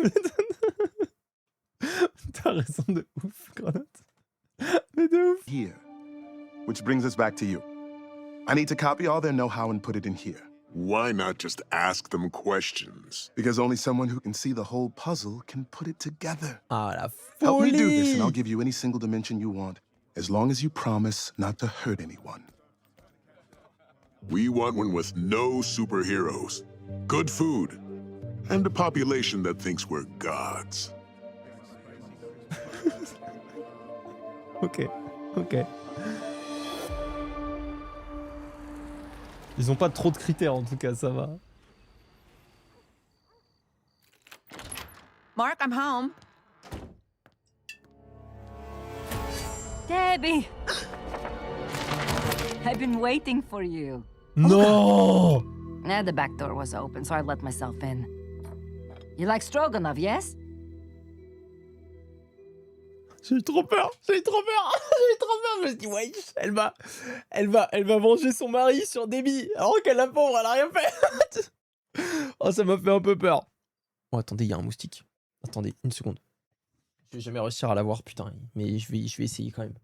[SPEAKER 1] T'as raison de ouf, Granate. Mais de ouf.
[SPEAKER 6] Here. Which brings us back to you. I need to copy all their know-how and put it in here.
[SPEAKER 10] Why not just ask them questions?
[SPEAKER 6] Because only someone who can see the whole puzzle can put it together.
[SPEAKER 1] Ah, la folie!
[SPEAKER 6] Help me do this and I'll give you any single dimension you want, as long as you promise not to hurt anyone.
[SPEAKER 10] We want one with no superheroes, good food, and a population that thinks we're gods.
[SPEAKER 1] Ok. Ils ont pas trop de critères en tout cas, ça va.
[SPEAKER 8] Mark, I'm home.
[SPEAKER 15] Debbie! I've been waiting for you.
[SPEAKER 1] No!
[SPEAKER 15] The back door was open, so I let myself in. You like stroganoff, yes?
[SPEAKER 1] J'ai eu trop peur. Je me suis dit, ouais, elle va venger son mari sur Debbie, alors qu'elle, la pauvre, elle a rien fait. Oh, ça m'a fait un peu peur. Oh, attendez, il y a un moustique. Attendez, une seconde. Je vais jamais réussir à l'avoir, putain. Mais je vais essayer quand même.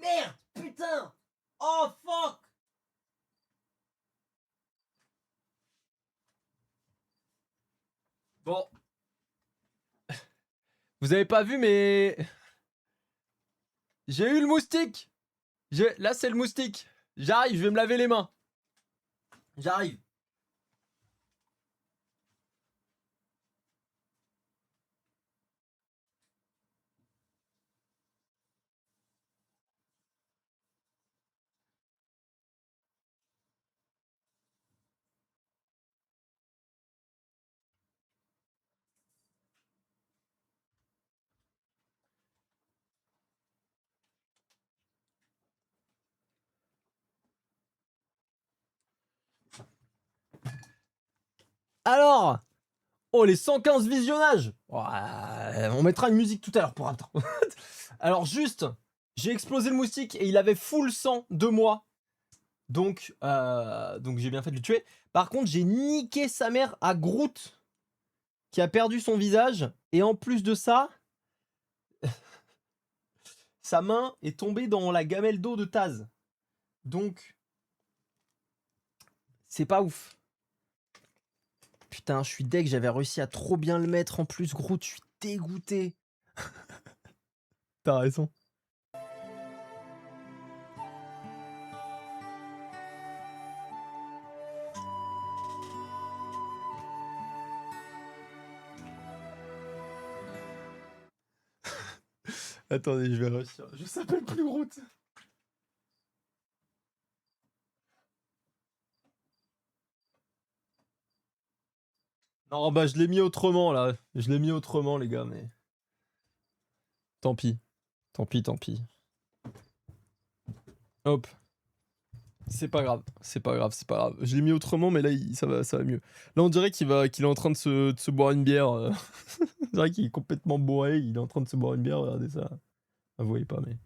[SPEAKER 1] Merde, putain. Oh, fuck. Bon. Vous avez pas vu, mais... J'ai eu le moustique. Là, c'est le moustique. J'arrive, je vais me laver les mains. J'arrive. Alors, oh, les 115 visionnages. On mettra une musique tout à l'heure pour attendre. Alors juste, j'ai explosé le moustique et il avait full sang de moi. Donc j'ai bien fait de le tuer. Par contre, j'ai niqué sa mère à Groot, qui a perdu son visage. Et en plus de ça, Sa main est tombée dans la gamelle d'eau de Taz. Donc, c'est pas ouf. Putain, je suis deg, j'avais réussi à trop bien le mettre en plus, gros, je suis dégoûté. T'as raison. Attendez, je vais réussir. Je s'appelle plus Groot. Non, bah je l'ai mis autrement là. Je l'ai mis autrement, les gars, mais. Tant pis. Tant pis, tant pis. Hop. C'est pas grave. C'est pas grave, c'est pas grave. Je l'ai mis autrement, mais là, ça va mieux. Là, on dirait qu'il est en train de se boire une bière. On dirait qu'il est complètement bourré. Il est en train de se boire une bière. Regardez ça. Ah, vous voyez pas, mais.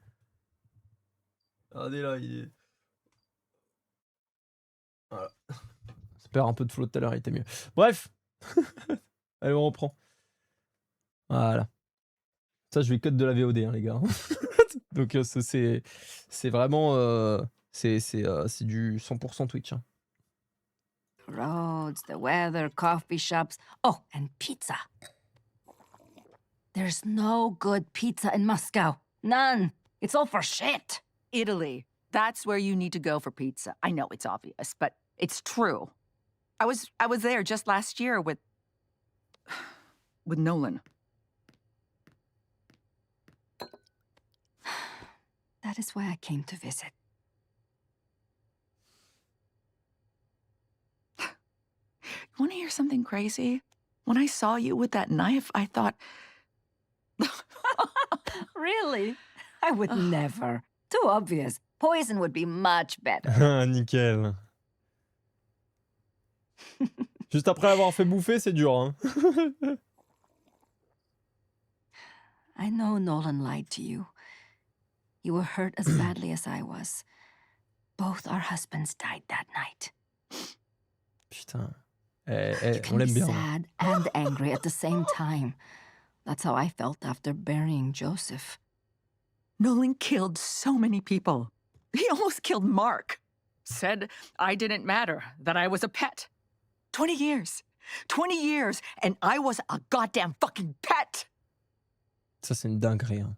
[SPEAKER 1] Regardez là, il est. Voilà. J'espère un peu de flow tout à l'heure, il était mieux. Bref. Allez, on reprend. Voilà. Ça, je vais cut de la VOD, hein, les gars. Donc, c'est vraiment. C'est du 100% Twitch. Hein.
[SPEAKER 15] Roads, the weather, coffee shops. Oh, and pizza. There's no good pizza in Moscow. None. It's all for shit.
[SPEAKER 8] Italy. That's where you need to go for pizza. I know it's obvious, but it's true. I was there just last year with Nolan.
[SPEAKER 15] That is why I came to visit.
[SPEAKER 8] You want to hear something crazy? When I saw you with that knife, I thought...
[SPEAKER 15] Really? I would never. Too obvious. Poison would be much better.
[SPEAKER 1] Nickel. Juste après avoir fait bouffer, c'est dur. Hein.
[SPEAKER 15] I know Nolan lied to you. You were hurt as badly as I was. Both our husbands died that night.
[SPEAKER 1] Putain.
[SPEAKER 15] You
[SPEAKER 1] On
[SPEAKER 15] can be
[SPEAKER 1] l'aime bien.
[SPEAKER 15] sad and angry at the same time. That's how I felt after burying Joseph.
[SPEAKER 8] Nolan killed so many people. He almost killed Mark. Said I didn't matter, that I was a pet. 20 years. 20 years, and I was a goddamn fucking pet.
[SPEAKER 1] Ça, c'est une dinguerie. Hein.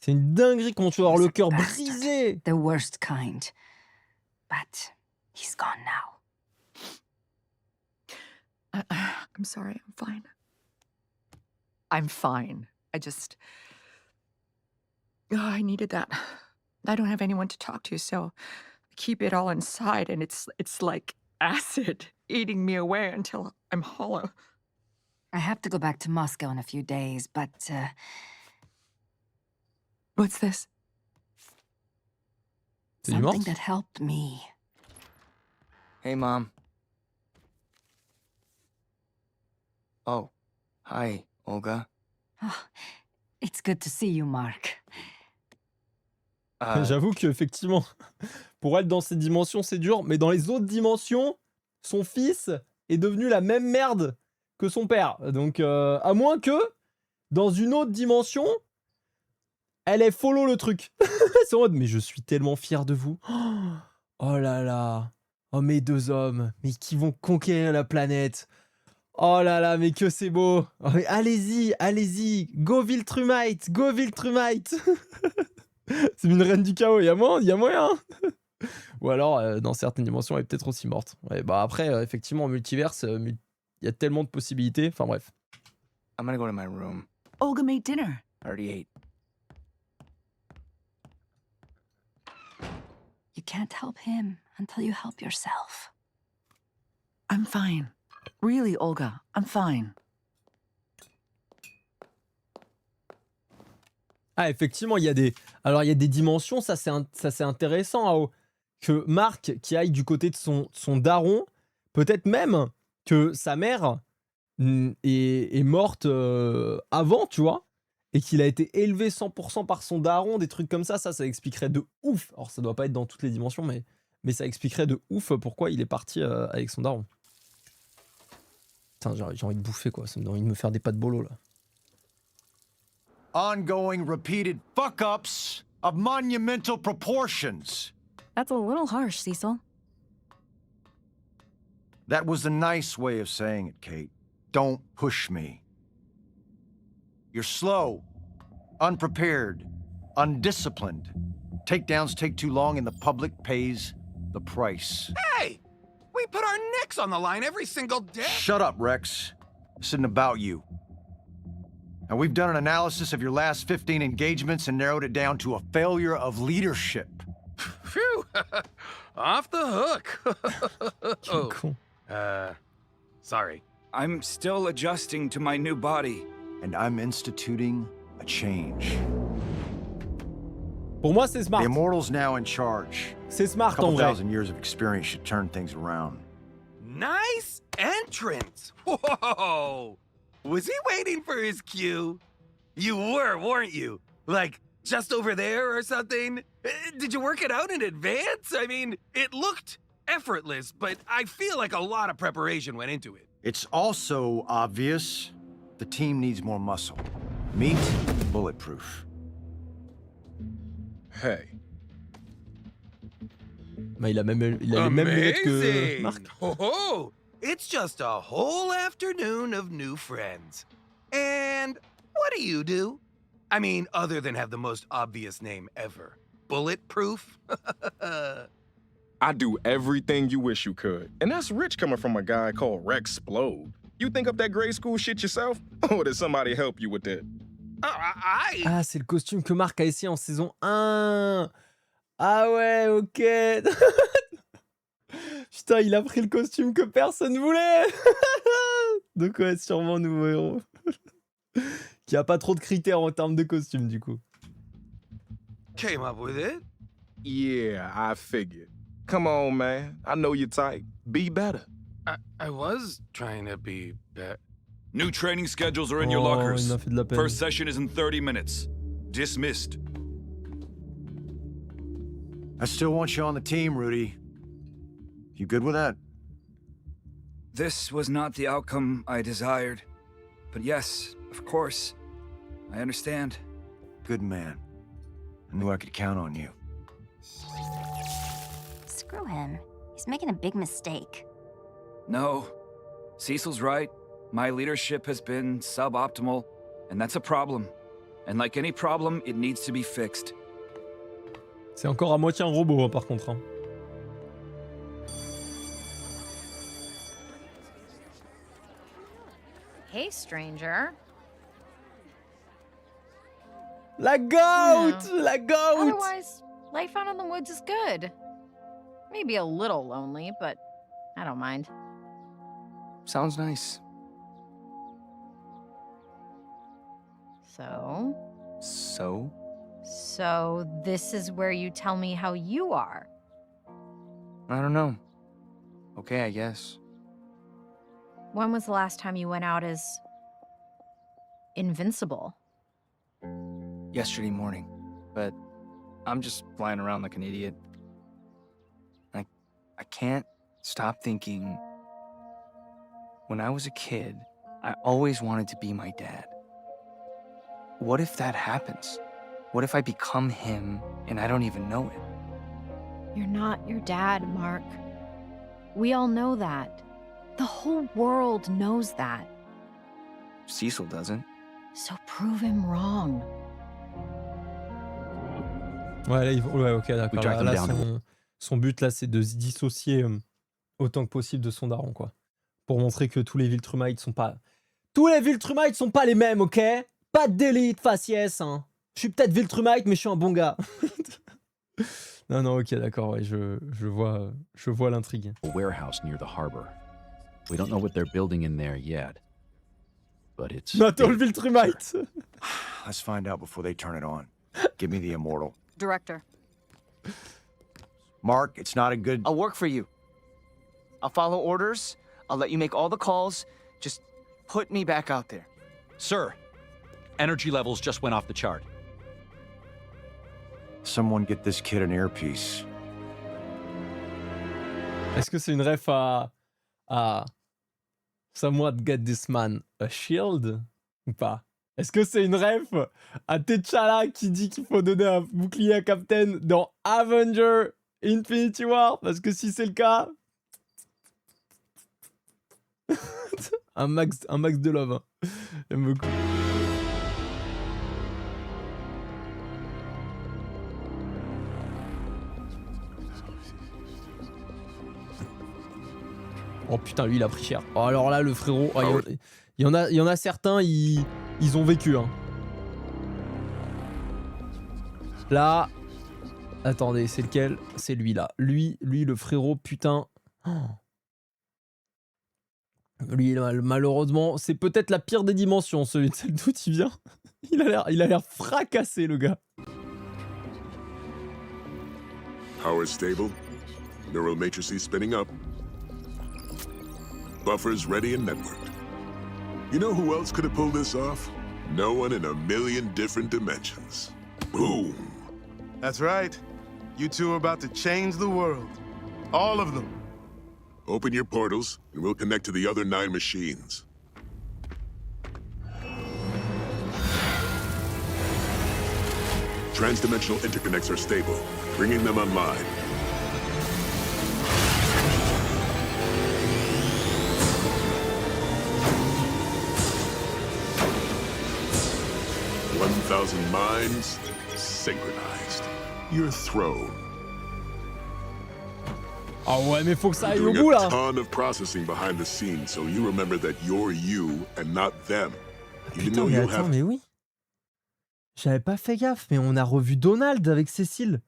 [SPEAKER 1] C'est une dinguerie comment tu vas avoir le cœur brisé.
[SPEAKER 15] The worst kind. But he's gone now.
[SPEAKER 8] I'm sorry, I'm fine. I'm fine. I needed that. I don't have anyone to talk to, so I keep it all inside, and it's like acid eating me away until I'm hollow.
[SPEAKER 15] I have to go back to Moscow in a few days, but,
[SPEAKER 8] What's this?
[SPEAKER 15] Something that helped me.
[SPEAKER 9] Hey, Mom. Oh, hi, Olga.
[SPEAKER 15] Oh, it's good to see you, Mark.
[SPEAKER 1] J'avoue qu'effectivement, pour être dans ces dimensions, c'est dur, mais dans les autres dimensions, son fils est devenu la même merde que son père. Donc, à moins que, dans une autre dimension, elle ait follow le truc. C'est en mode, mais je suis tellement fier de vous. Oh là là. Oh, mes deux hommes, mais qui vont conquérir la planète. Oh là là, mais que c'est beau. Oh, allez-y, allez-y. Go Viltrumite, go Viltrumite. C'est une reine du chaos, il y a moyen. Ou alors, dans certaines dimensions, elle est peut-être aussi morte. Ouais, bah après, effectivement, en multiverse, il y a tellement de possibilités. Enfin bref.
[SPEAKER 9] I'm gonna go to my room.
[SPEAKER 8] Olga made dinner.
[SPEAKER 9] I already ate.
[SPEAKER 15] You can't help him until you help yourself.
[SPEAKER 8] I'm fine. Really, Olga, I'm fine.
[SPEAKER 1] Ah, effectivement, il y a des dimensions, ça c'est intéressant, Ao. Que Mark, qui aille du côté de son daron, peut-être même que sa mère est morte avant, tu vois, et qu'il a été élevé 100% par son daron, des trucs comme ça expliquerait de ouf. Alors, ça doit pas être dans toutes les dimensions, mais ça expliquerait de ouf pourquoi il est parti avec son daron. Putain, j'ai envie de bouffer, quoi. Ça me donne envie de me faire des pâtes bolo, là.
[SPEAKER 12] ongoing, repeated fuck-ups of monumental proportions.
[SPEAKER 7] That's a little harsh, Cecil.
[SPEAKER 12] That was the nice way of saying it, Kate. Don't push me. You're slow, unprepared, undisciplined. Takedowns take too long and the public pays the price.
[SPEAKER 11] Hey! We put our necks on the line every single day.
[SPEAKER 12] Shut up, Rex. This isn't about you. Now, we've done an analysis of your last 15 engagements and narrowed it down to a failure of leadership.
[SPEAKER 11] Phew! Off the hook. Sorry.
[SPEAKER 13] I'm still adjusting to my new body.
[SPEAKER 12] And I'm instituting a change.
[SPEAKER 1] Pour moi, c'est smart.
[SPEAKER 12] The Immortal's now in charge.
[SPEAKER 1] C'est smart,
[SPEAKER 12] A couple
[SPEAKER 1] en vrai.
[SPEAKER 12] thousand years of experience should turn things around.
[SPEAKER 11] Nice entrance. Whoa! Was he waiting for his cue? You were, weren't you? Like, just over there or something? Did you work it out in advance? I mean, it looked effortless, but I feel like a lot of preparation went into it.
[SPEAKER 12] It's also obvious the team needs more muscle. Meat, bulletproof.
[SPEAKER 16] Hey.
[SPEAKER 1] Bah, il a les mêmes lunettes que
[SPEAKER 11] Amazing!
[SPEAKER 1] Marc.
[SPEAKER 11] Oh, it's just a whole afternoon of new friends. And what do? I mean, other than have the most obvious name ever. Bulletproof?
[SPEAKER 16] I do everything you wish you could. And that's rich coming from a guy called Rexplode. You think up that grade school shit yourself? Or did somebody help you with that?
[SPEAKER 1] Ah, c'est le costume que Marc a essayé en saison 1. Ah ouais, ok. Putain, il a pris le costume que personne voulait. Donc ouais, sûrement nouveau héros. Qui a pas trop de critères en termes de costume, du coup.
[SPEAKER 11] Came up with it?
[SPEAKER 16] Yeah, I figured. Come on, man. I know you're tight. Be better.
[SPEAKER 11] I was trying to be better.
[SPEAKER 13] New training schedules are in your
[SPEAKER 1] Oh,
[SPEAKER 13] lockers.
[SPEAKER 1] il m'a fait de la peine.
[SPEAKER 13] First session is in 30 minutes. Dismissed.
[SPEAKER 12] I still want you on the team, Rudy. You good with that?
[SPEAKER 13] This was not the outcome I desired. But yes, of course. I understand.
[SPEAKER 12] Good man. I knew I could count on you.
[SPEAKER 14] Screw him. He's making a big mistake.
[SPEAKER 13] No. Cecil's right. My leadership has been suboptimal, and that's a problem. And like any problem, it needs to be fixed.
[SPEAKER 1] C'est encore à moitié un robot, hein, par contre. Hein.
[SPEAKER 17] Hey, stranger.
[SPEAKER 1] La goat! La goat!
[SPEAKER 17] Otherwise, life out in the woods is good. Maybe a little lonely, but I don't mind.
[SPEAKER 9] Sounds nice.
[SPEAKER 17] So?
[SPEAKER 9] So,
[SPEAKER 17] this is where you tell me how you are.
[SPEAKER 9] I don't know. Okay, I guess.
[SPEAKER 17] When was the last time you went out as invincible?
[SPEAKER 9] Yesterday morning. But I'm just flying around like an idiot. I can't stop thinking. When I was a kid, I always wanted to be my dad. What if that happens? What if I become him and I don't even know it?
[SPEAKER 17] You're not your dad, Mark. We all know that. The whole world knows that.
[SPEAKER 9] Cecil doesn't.
[SPEAKER 17] So prove him wrong.
[SPEAKER 1] Ouais, là, ouais, ok, d'accord.
[SPEAKER 11] track
[SPEAKER 1] Là,
[SPEAKER 11] them
[SPEAKER 1] son but, là, c'est de se dissocier autant que possible de son daron, quoi. Pour montrer que tous les Viltrumites sont pas... Tous les Viltrumites sont pas les mêmes, ok? Pas d'élite faciès, hein. Je suis peut-être Viltrumite, mais je suis un bon gars. Non, ok, d'accord, ouais, je vois l'intrigue.
[SPEAKER 18] A warehouse near the harbor. We don't know what they're building in there yet. But it's...
[SPEAKER 1] Attends, le Viltrumite.
[SPEAKER 12] Let's find out before they turn it on. Give me the Immortal.
[SPEAKER 7] Director.
[SPEAKER 12] Mark, it's not a good...
[SPEAKER 9] I'll work for you. I'll follow orders. I'll let you make all the calls. Just put me back out there.
[SPEAKER 18] Sir, energy levels just went off the chart.
[SPEAKER 12] Someone get this kid an earpiece.
[SPEAKER 1] Est-ce que c'est une ref à Somewhat Get This Man a Shield ou pas? Est-ce que c'est une ref à T'Challa qui dit qu'il faut donner un bouclier à Captain dans Avenger Infinity War? Parce que si c'est le cas... un max de love. Hein. J'aime beaucoup. Oh putain, lui il a pris cher. Oh, alors là, le frérot, oh, il y en a certains, ils ont vécu. Hein. Là, attendez, c'est lequel? C'est lui là. Lui, le frérot, putain. Oh. Lui, malheureusement, c'est peut-être la pire des dimensions, celui d'où il vient. Il a l'air fracassé, le gars.
[SPEAKER 10] Power stable. Neural matrices spinning up. Buffers ready and networked. You know who else could have pulled this off? No one in a million different dimensions. Boom.
[SPEAKER 6] That's right. You two are about to change the world. All of them.
[SPEAKER 10] Open your portals, and we'll connect to the other 9 machines. Transdimensional interconnects are stable, bringing them online. $1,000 minds synchronized. Your throne.
[SPEAKER 1] Ah ouais, mais faut que ça aille au bout là.
[SPEAKER 10] A ton of processing behind the scenes, so you remember that you're you and not them.
[SPEAKER 1] Putain, mais attends, mais oui. J'avais pas fait gaffe, mais on a revu Donald avec Cécile.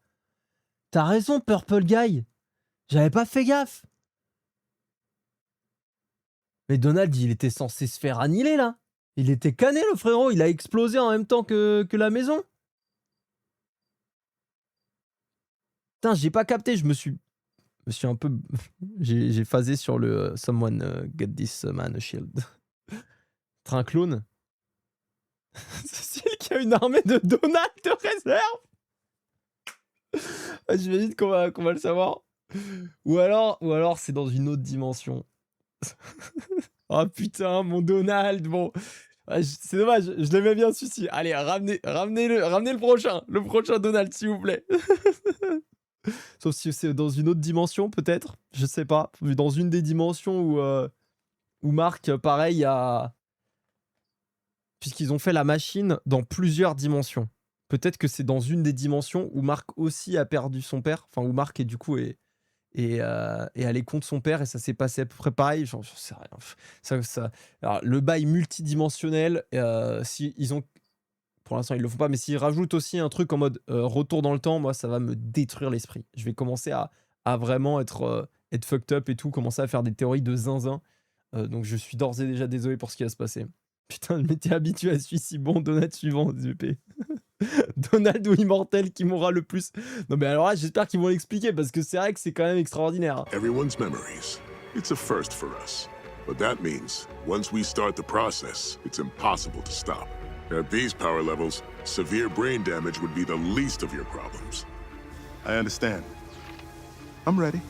[SPEAKER 1] T'as raison, Purple Guy. J'avais pas fait gaffe. Mais Donald, il était censé se faire annihiler là. Il était cané, le frérot. Il a explosé en même temps que la maison. Putain, j'ai pas capté. Je me suis un peu... j'ai phasé sur le Someone get this man a shield. Train clone. Cécile qui a une armée de Donald de réserve. J'imagine qu'on va le savoir. Ou alors c'est dans une autre dimension. Oh putain, mon Donald, bon. C'est dommage, je l'aimais bien celui-ci. Allez, ramenez le prochain Donald, s'il vous plaît. Sauf si c'est dans une autre dimension, peut-être. Je sais pas. Dans une des dimensions où Mark, pareil, puisqu'ils ont fait la machine dans plusieurs dimensions. Peut-être que c'est dans une des dimensions où Mark aussi a perdu son père. Enfin, où Mark, du coup, est allé contre son père et ça s'est passé à peu près pareil. J'en sais rien. Alors, le bail multidimensionnel, si ils ont... Pour l'instant, ils le font pas, mais s'ils rajoutent aussi un truc en mode retour dans le temps, moi, ça va me détruire l'esprit. Je vais commencer à vraiment être fucked up et tout, commencer à faire des théories de zinzin. Donc, je suis d'ores et déjà désolé pour ce qui va se passer. Putain, mais t'es habitué à celui-ci. Bon, Donald suivant, DP. Donald ou Immortel qui mourra le plus. Non, mais alors là, j'espère qu'ils vont l'expliquer parce que c'est vrai que c'est quand même extraordinaire.
[SPEAKER 10] Everyone's memories. It's a first for us. But that means, once we start the process, it's impossible to stop. At these power levels, severe brain damage would be the least of your problems.
[SPEAKER 6] I understand. I'm ready.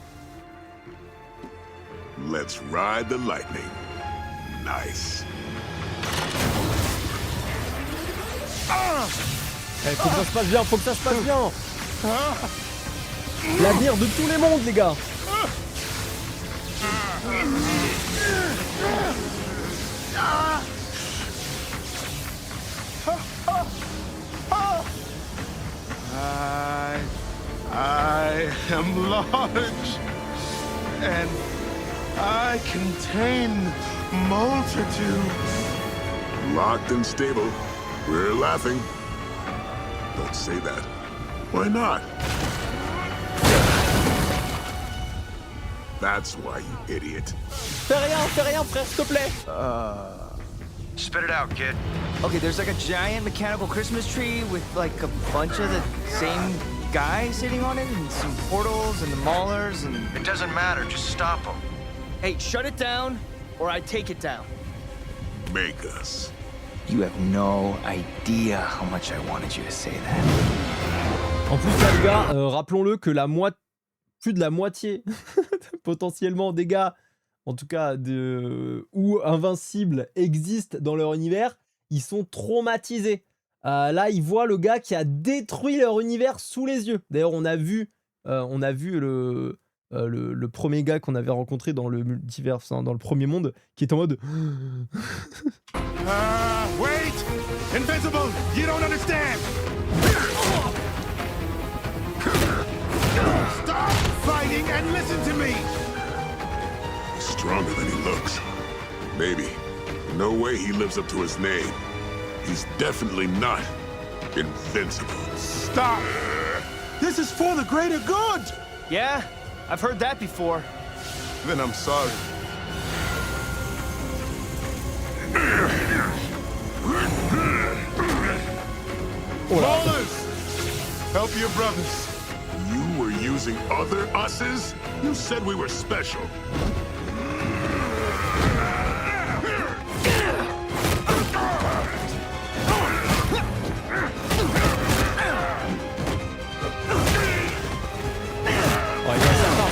[SPEAKER 10] Let's ride the lightning. Nice.
[SPEAKER 1] Faut que ça se passe bien, faut que ça se passe bien. L'avenir de tous les mondes, les gars.
[SPEAKER 6] I am large, and I contain multitude.
[SPEAKER 10] Locked and stable. We're laughing. Don't say that. Why not? That's why, you idiot.
[SPEAKER 1] Fais rien, frère, s'il te plaît.
[SPEAKER 9] Spit it out, kid. Okay, there's like a giant mechanical Christmas tree with like a bunch of the same guys sitting on it and some portals and the maulers and...
[SPEAKER 11] It doesn't matter, just stop them.
[SPEAKER 9] Hey, shut it down or I take it down.
[SPEAKER 10] Make us.
[SPEAKER 9] You have no idea how much I wanted you to say that.
[SPEAKER 1] En plus, là, les gars, rappelons-le que plus de la moitié potentiellement des gars, en tout cas ou invincibles, existent dans leur univers. ils sont traumatisés. Là, ils voient le gars qui a détruit leur univers sous les yeux. D'ailleurs, on a vu le premier gars qu'on avait rencontré dans le multivers, dans le premier monde, qui est en mode...
[SPEAKER 19] Wait! Invincible! You don't understand! Stop fighting and listen to me!
[SPEAKER 10] He's stronger than he looks. Maybe. No way he lives up to his name. He's definitely not invincible.
[SPEAKER 19] Stop! This is for the greater good!
[SPEAKER 9] Yeah, I've heard that before.
[SPEAKER 6] Then I'm sorry.
[SPEAKER 10] Ballers! Help your brothers. You were using other us's? You said we were special.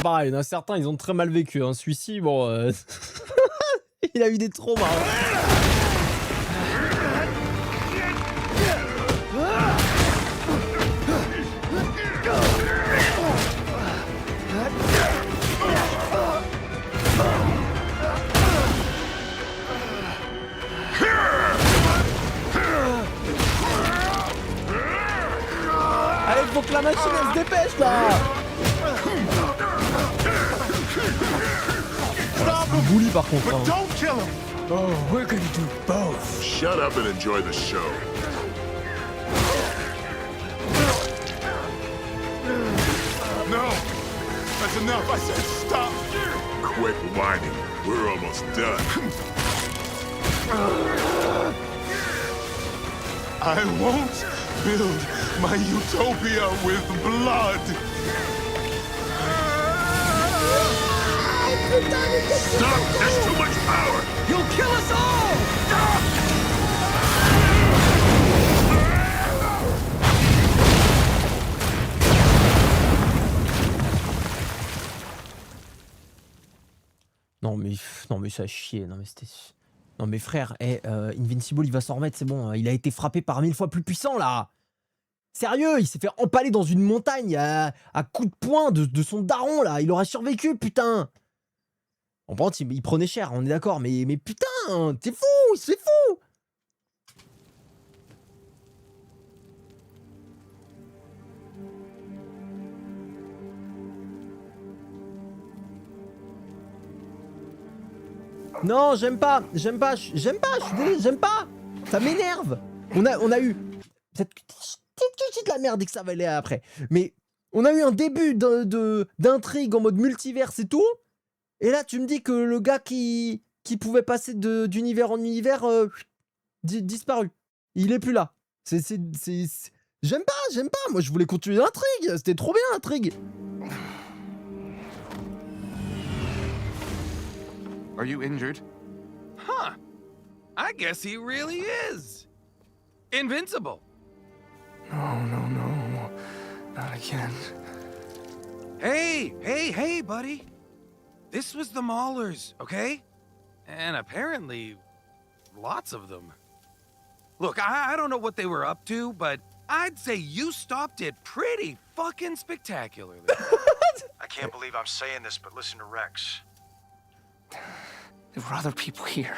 [SPEAKER 1] Pareil, il y en a certains, ils ont très mal vécu. Hein. Celui-ci, bon... il a eu des traumas. Allez, faut que la machine, elle se dépêche, là. Bully par contre. Hein.
[SPEAKER 19] Don't kill him! Oh, we're gonna do both.
[SPEAKER 10] Shut up and enjoy the show.
[SPEAKER 19] No! That's enough, I said stop!
[SPEAKER 10] Quit whining. We're almost done.
[SPEAKER 19] I won't build my utopia with blood!
[SPEAKER 10] Stop! There's too much power!
[SPEAKER 19] You'll kill us all! Stop!
[SPEAKER 1] Non mais ça a chier. Non mais frère, Invincible il va s'en remettre, c'est bon. Il a été frappé par 1000 fois plus puissant là. Sérieux, il s'est fait empaler dans une montagne à coups de poing de son daron là. Il aurait survécu, putain. En fait, il prenait cher, on est d'accord, mais putain, t'es fou, c'est fou. Non, j'aime pas, je suis désolé, j'aime pas. Ça m'énerve. On a eu cette petite la merde et que ça va aller après. Mais on a eu un début d'intrigue en mode multiverse et tout. Et là, tu me dis que le gars qui pouvait passer d'univers en univers disparu. Il est plus là. J'aime pas. Moi, je voulais continuer l'intrigue. C'était trop bien l'intrigue.
[SPEAKER 5] Are you injured?
[SPEAKER 11] Huh. I guess he really is. Invincible.
[SPEAKER 9] No. Not again.
[SPEAKER 11] Hey, buddy. This was the Maulers, okay? And apparently, lots of them. Look, I don't know what they were up to, but I'd say you stopped it pretty fucking spectacularly.
[SPEAKER 12] I can't believe I'm saying this, but listen to Rex.
[SPEAKER 9] There were other people here.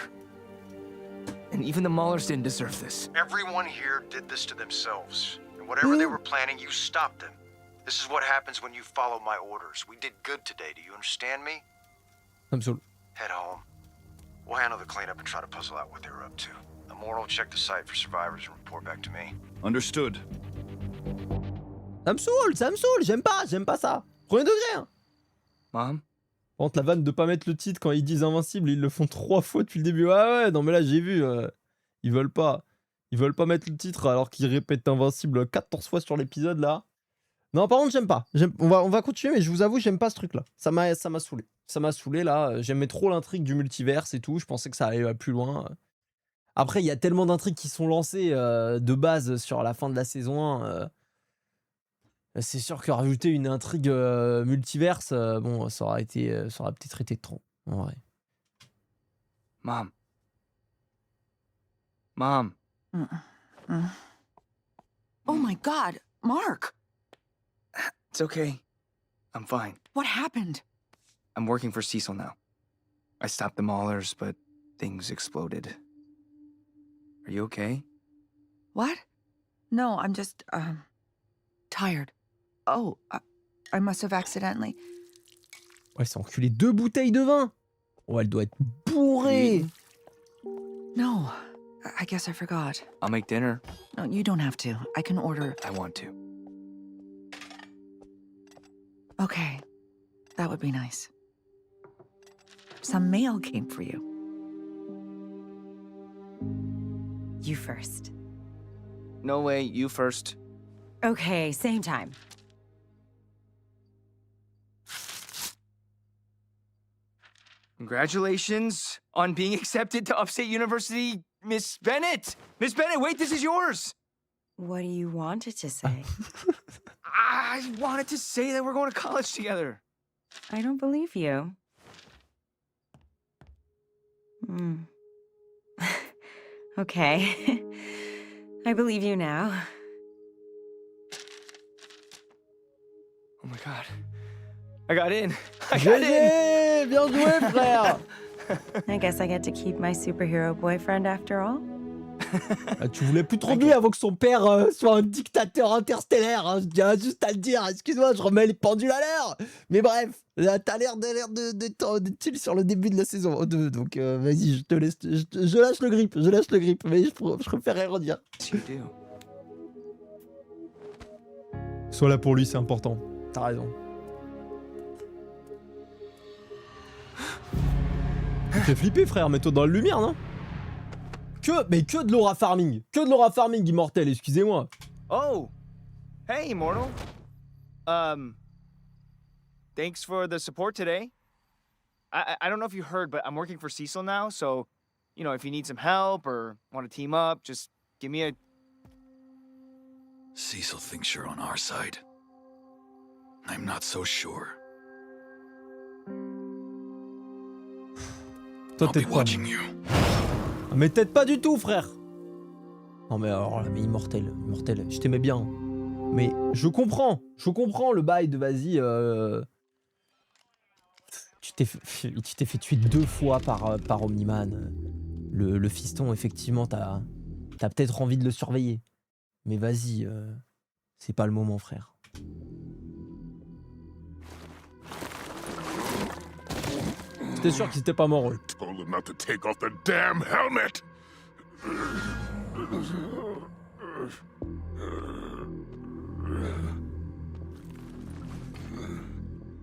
[SPEAKER 9] And even the Maulers didn't deserve this.
[SPEAKER 12] Everyone here did this to themselves. And whatever they were planning, you stopped them. This is what happens when you follow my orders. We did good today, do you understand me?
[SPEAKER 1] Absolument.
[SPEAKER 12] Head home. We'll handle the cleanup and try to puzzle out what they were up to. Immortal will check the site for survivors and report back to me.
[SPEAKER 13] Understood.
[SPEAKER 1] Ça me saoule, j'aime pas ça. Premier degré. Hein.
[SPEAKER 9] Mom?
[SPEAKER 1] Par contre, la vanne de pas mettre le titre quand ils disent invincible, ils le font 3 fois depuis le début. Ouais, non mais là j'ai vu, ils veulent pas mettre le titre alors qu'ils répètent invincible 14 fois sur l'épisode là. Non, par contre, j'aime pas. On va continuer, mais je vous avoue, j'aime pas ce truc là. Ça m'a saoulé. Ça m'a saoulé là. J'aimais trop l'intrigue du multiverse et tout. Je pensais que ça allait plus loin. Après, il y a tellement d'intrigues qui sont lancées de base sur la fin de la saison 1. C'est sûr que rajouter une intrigue multiverse, bon, ça aurait peut-être été trop, en vrai.
[SPEAKER 9] Mom.
[SPEAKER 8] Oh my God, Mark!
[SPEAKER 9] It's okay. I'm fine.
[SPEAKER 8] What happened?
[SPEAKER 9] I'm working for Cecil now. I stopped the Maulers, but things exploded. Are you okay?
[SPEAKER 8] What? No, I'm just, tired. Oh, I must have accidentally...
[SPEAKER 1] Ouais, c'est enculé 2 bouteilles de vin. Oh, elle doit être bourrée.
[SPEAKER 8] No, I guess I forgot.
[SPEAKER 9] I'll make dinner.
[SPEAKER 8] No, you don't have to. I can order.
[SPEAKER 9] I want to.
[SPEAKER 8] Okay, that would be nice. Some mail came for you.
[SPEAKER 7] You first.
[SPEAKER 9] No way, you first.
[SPEAKER 7] Okay, same time.
[SPEAKER 9] Congratulations on being accepted to Upstate University, Miss Bennett! Miss Bennett, wait, this is yours!
[SPEAKER 7] What do you want it to say?
[SPEAKER 9] I wanted to say that we're going to college together.
[SPEAKER 7] I don't believe you. Okay. I believe you now.
[SPEAKER 9] Oh my God. I got in. I got in.
[SPEAKER 1] Bien joué, frère.
[SPEAKER 7] I guess I get to keep my superhero boyfriend after all.
[SPEAKER 1] Tu voulais plus trop de lui avant que son père soit un dictateur interstellaire. Hein. Je tiens juste à le dire. Excuse-moi, je remets les pendules à l'heure. Mais bref, là, t'as l'air de chill sur le début de la saison 2. Donc vas-y, je te laisse. Je lâche le grip. Je lâche le grip. Mais je préférerais redire. Sois là pour lui, c'est important. T'as raison. Tu fais flipper, frère. Mets-toi dans la lumière, non? Mais que de l'aura farming. Que de l'aura farming, Immortel, excusez-moi.
[SPEAKER 9] Oh! Hey, Immortal. Thanks for the support today. I don't know if you heard, but I'm working for Cecil now, so, you know, if you need some help or want to team up, just give me a...
[SPEAKER 13] Cecil thinks you're on our side. I'm not so sure.
[SPEAKER 1] Toi,
[SPEAKER 13] I'll be watching you.
[SPEAKER 1] Mais peut-être pas du tout, frère. Non mais alors là, mais Immortel, je t'aimais bien. Mais je comprends le bail de vas-y. Tu t'es fait tuer 2 fois par Omniman. Le fiston, effectivement, t'as peut-être envie de le surveiller. Mais vas-y, c'est pas le moment, frère. J'étais sûr qu'il était pas mort. Ouais.
[SPEAKER 10] Told him not to take off the damn helmet.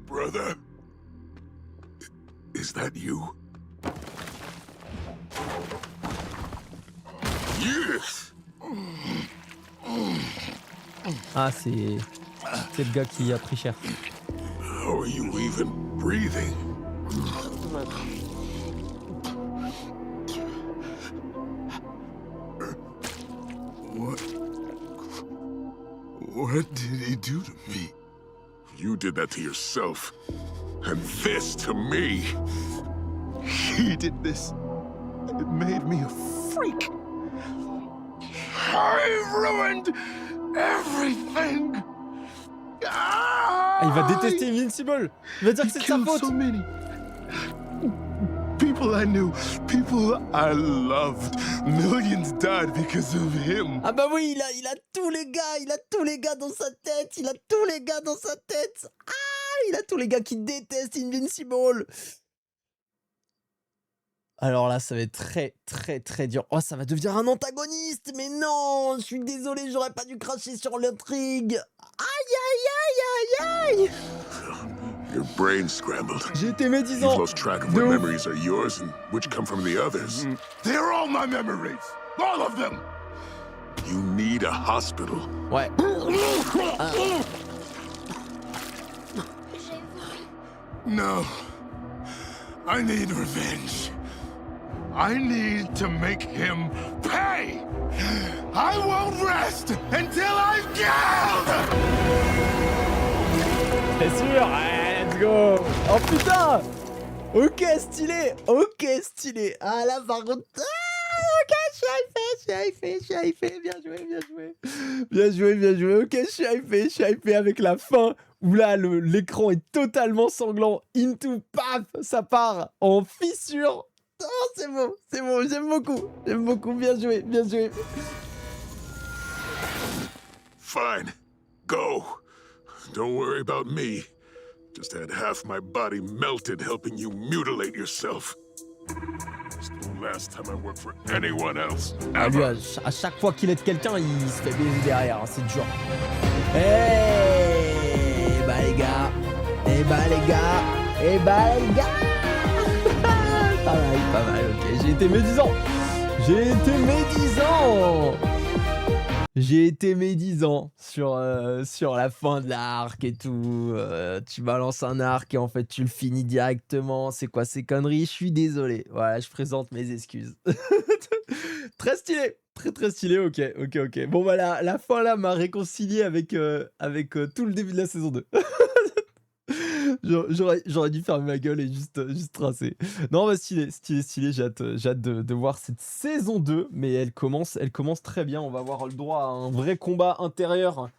[SPEAKER 10] Brother, is that you? Yes.
[SPEAKER 1] Ah, c'est le gars qui a pris cher.
[SPEAKER 10] How are you even breathing? What did he do to me? You did that to yourself. And this to me.
[SPEAKER 19] He did this. It made me a freak. I ruined everything.
[SPEAKER 1] Ah, il va détester Invincible. Il va dire que c'est de sa faute.
[SPEAKER 19] So many. People I knew, people I loved. Millions died because of him.
[SPEAKER 1] Ah bah oui, il a tous les gars dans sa tête. Il a tous les gars qui détestent Invincible. Alors là, ça va être très très très dur. Oh, ça va devenir un antagoniste. Mais non, je suis désolé, j'aurais pas dû cracher sur l'intrigue. Aïe aïe aïe aïe aïe.
[SPEAKER 10] Your brain scrambled.
[SPEAKER 1] J'ai été médisant.
[SPEAKER 10] You've lost track of what memories are yours and which come from the others.
[SPEAKER 19] They're all my memories. All of them.
[SPEAKER 10] You need a hospital.
[SPEAKER 1] Ouais.
[SPEAKER 19] No. I need revenge. I need to make him pay. I won't rest until I've killed.
[SPEAKER 1] C'est sûr. Let's go. Oh putain. Ok, stylé. Ah là, par contre... Ok, je je suis hypé, bien joué, bien joué. Bien joué, bien joué. Ok, je suis hypé avec la fin où là, l'écran est totalement sanglant. Into, paf, ça part en fissure. Oh, c'est bon, j'aime beaucoup, bien joué, bien joué.
[SPEAKER 10] Fine. Go. Don't worry about me. Just had half my body melted helping you mutilate yourself. It's the last time I work for anyone else.
[SPEAKER 1] Ah, lui, à chaque fois qu'il aide quelqu'un, il se fait baiser derrière, hein, c'est dur. Eh bah les gars, pas mal, ok, j'ai été médisant sur la fin de l'arc et tout. Tu balances un arc et en fait tu le finis directement. C'est quoi ces conneries? Je suis désolé. Voilà, je présente mes excuses. Très stylé. Très stylé, ok. Bon bah la fin là m'a réconcilié avec tout le début de la saison 2. J'aurais dû fermer ma gueule et juste tracer. Non, bah stylé, j'ai hâte de voir cette saison 2, mais elle commence très bien. On va avoir le droit à un vrai combat intérieur.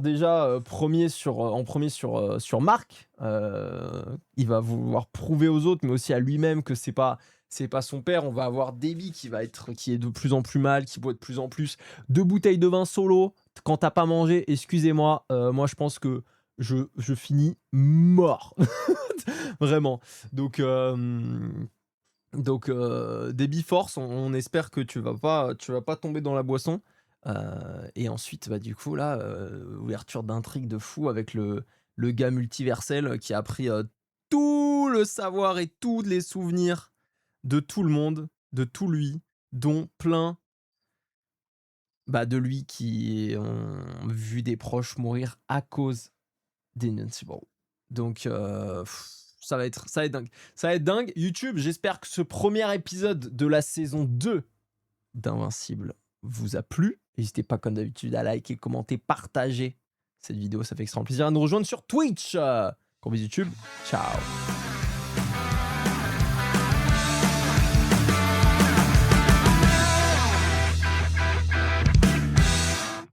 [SPEAKER 1] Déjà, en premier sur Mark. Il va vouloir prouver aux autres, mais aussi à lui-même que c'est pas son père. On va avoir Debbie qui est de plus en plus mal, qui boit de plus en plus 2 bouteilles de vin solo. Quand t'as pas mangé, excusez-moi, moi je pense que je finis mort. Vraiment. Donc Debbie force, on espère que tu vas pas tomber dans la boisson. Et ensuite, bah, du coup, là, ouverture d'intrigue de fou avec le gars multiversel qui a pris tout le savoir et tous les souvenirs de tout le monde, de tout lui, dont plein de lui qui ont vu des proches mourir à cause d'Invincible. Donc, ça va être dingue. Ça va être dingue. YouTube, j'espère que ce premier épisode de la saison 2 d'Invincible vous a plu. N'hésitez pas, comme d'habitude, à liker, commenter, partager cette vidéo. Ça fait extrêmement plaisir à nous rejoindre sur Twitch. Gros bisous YouTube. Ciao.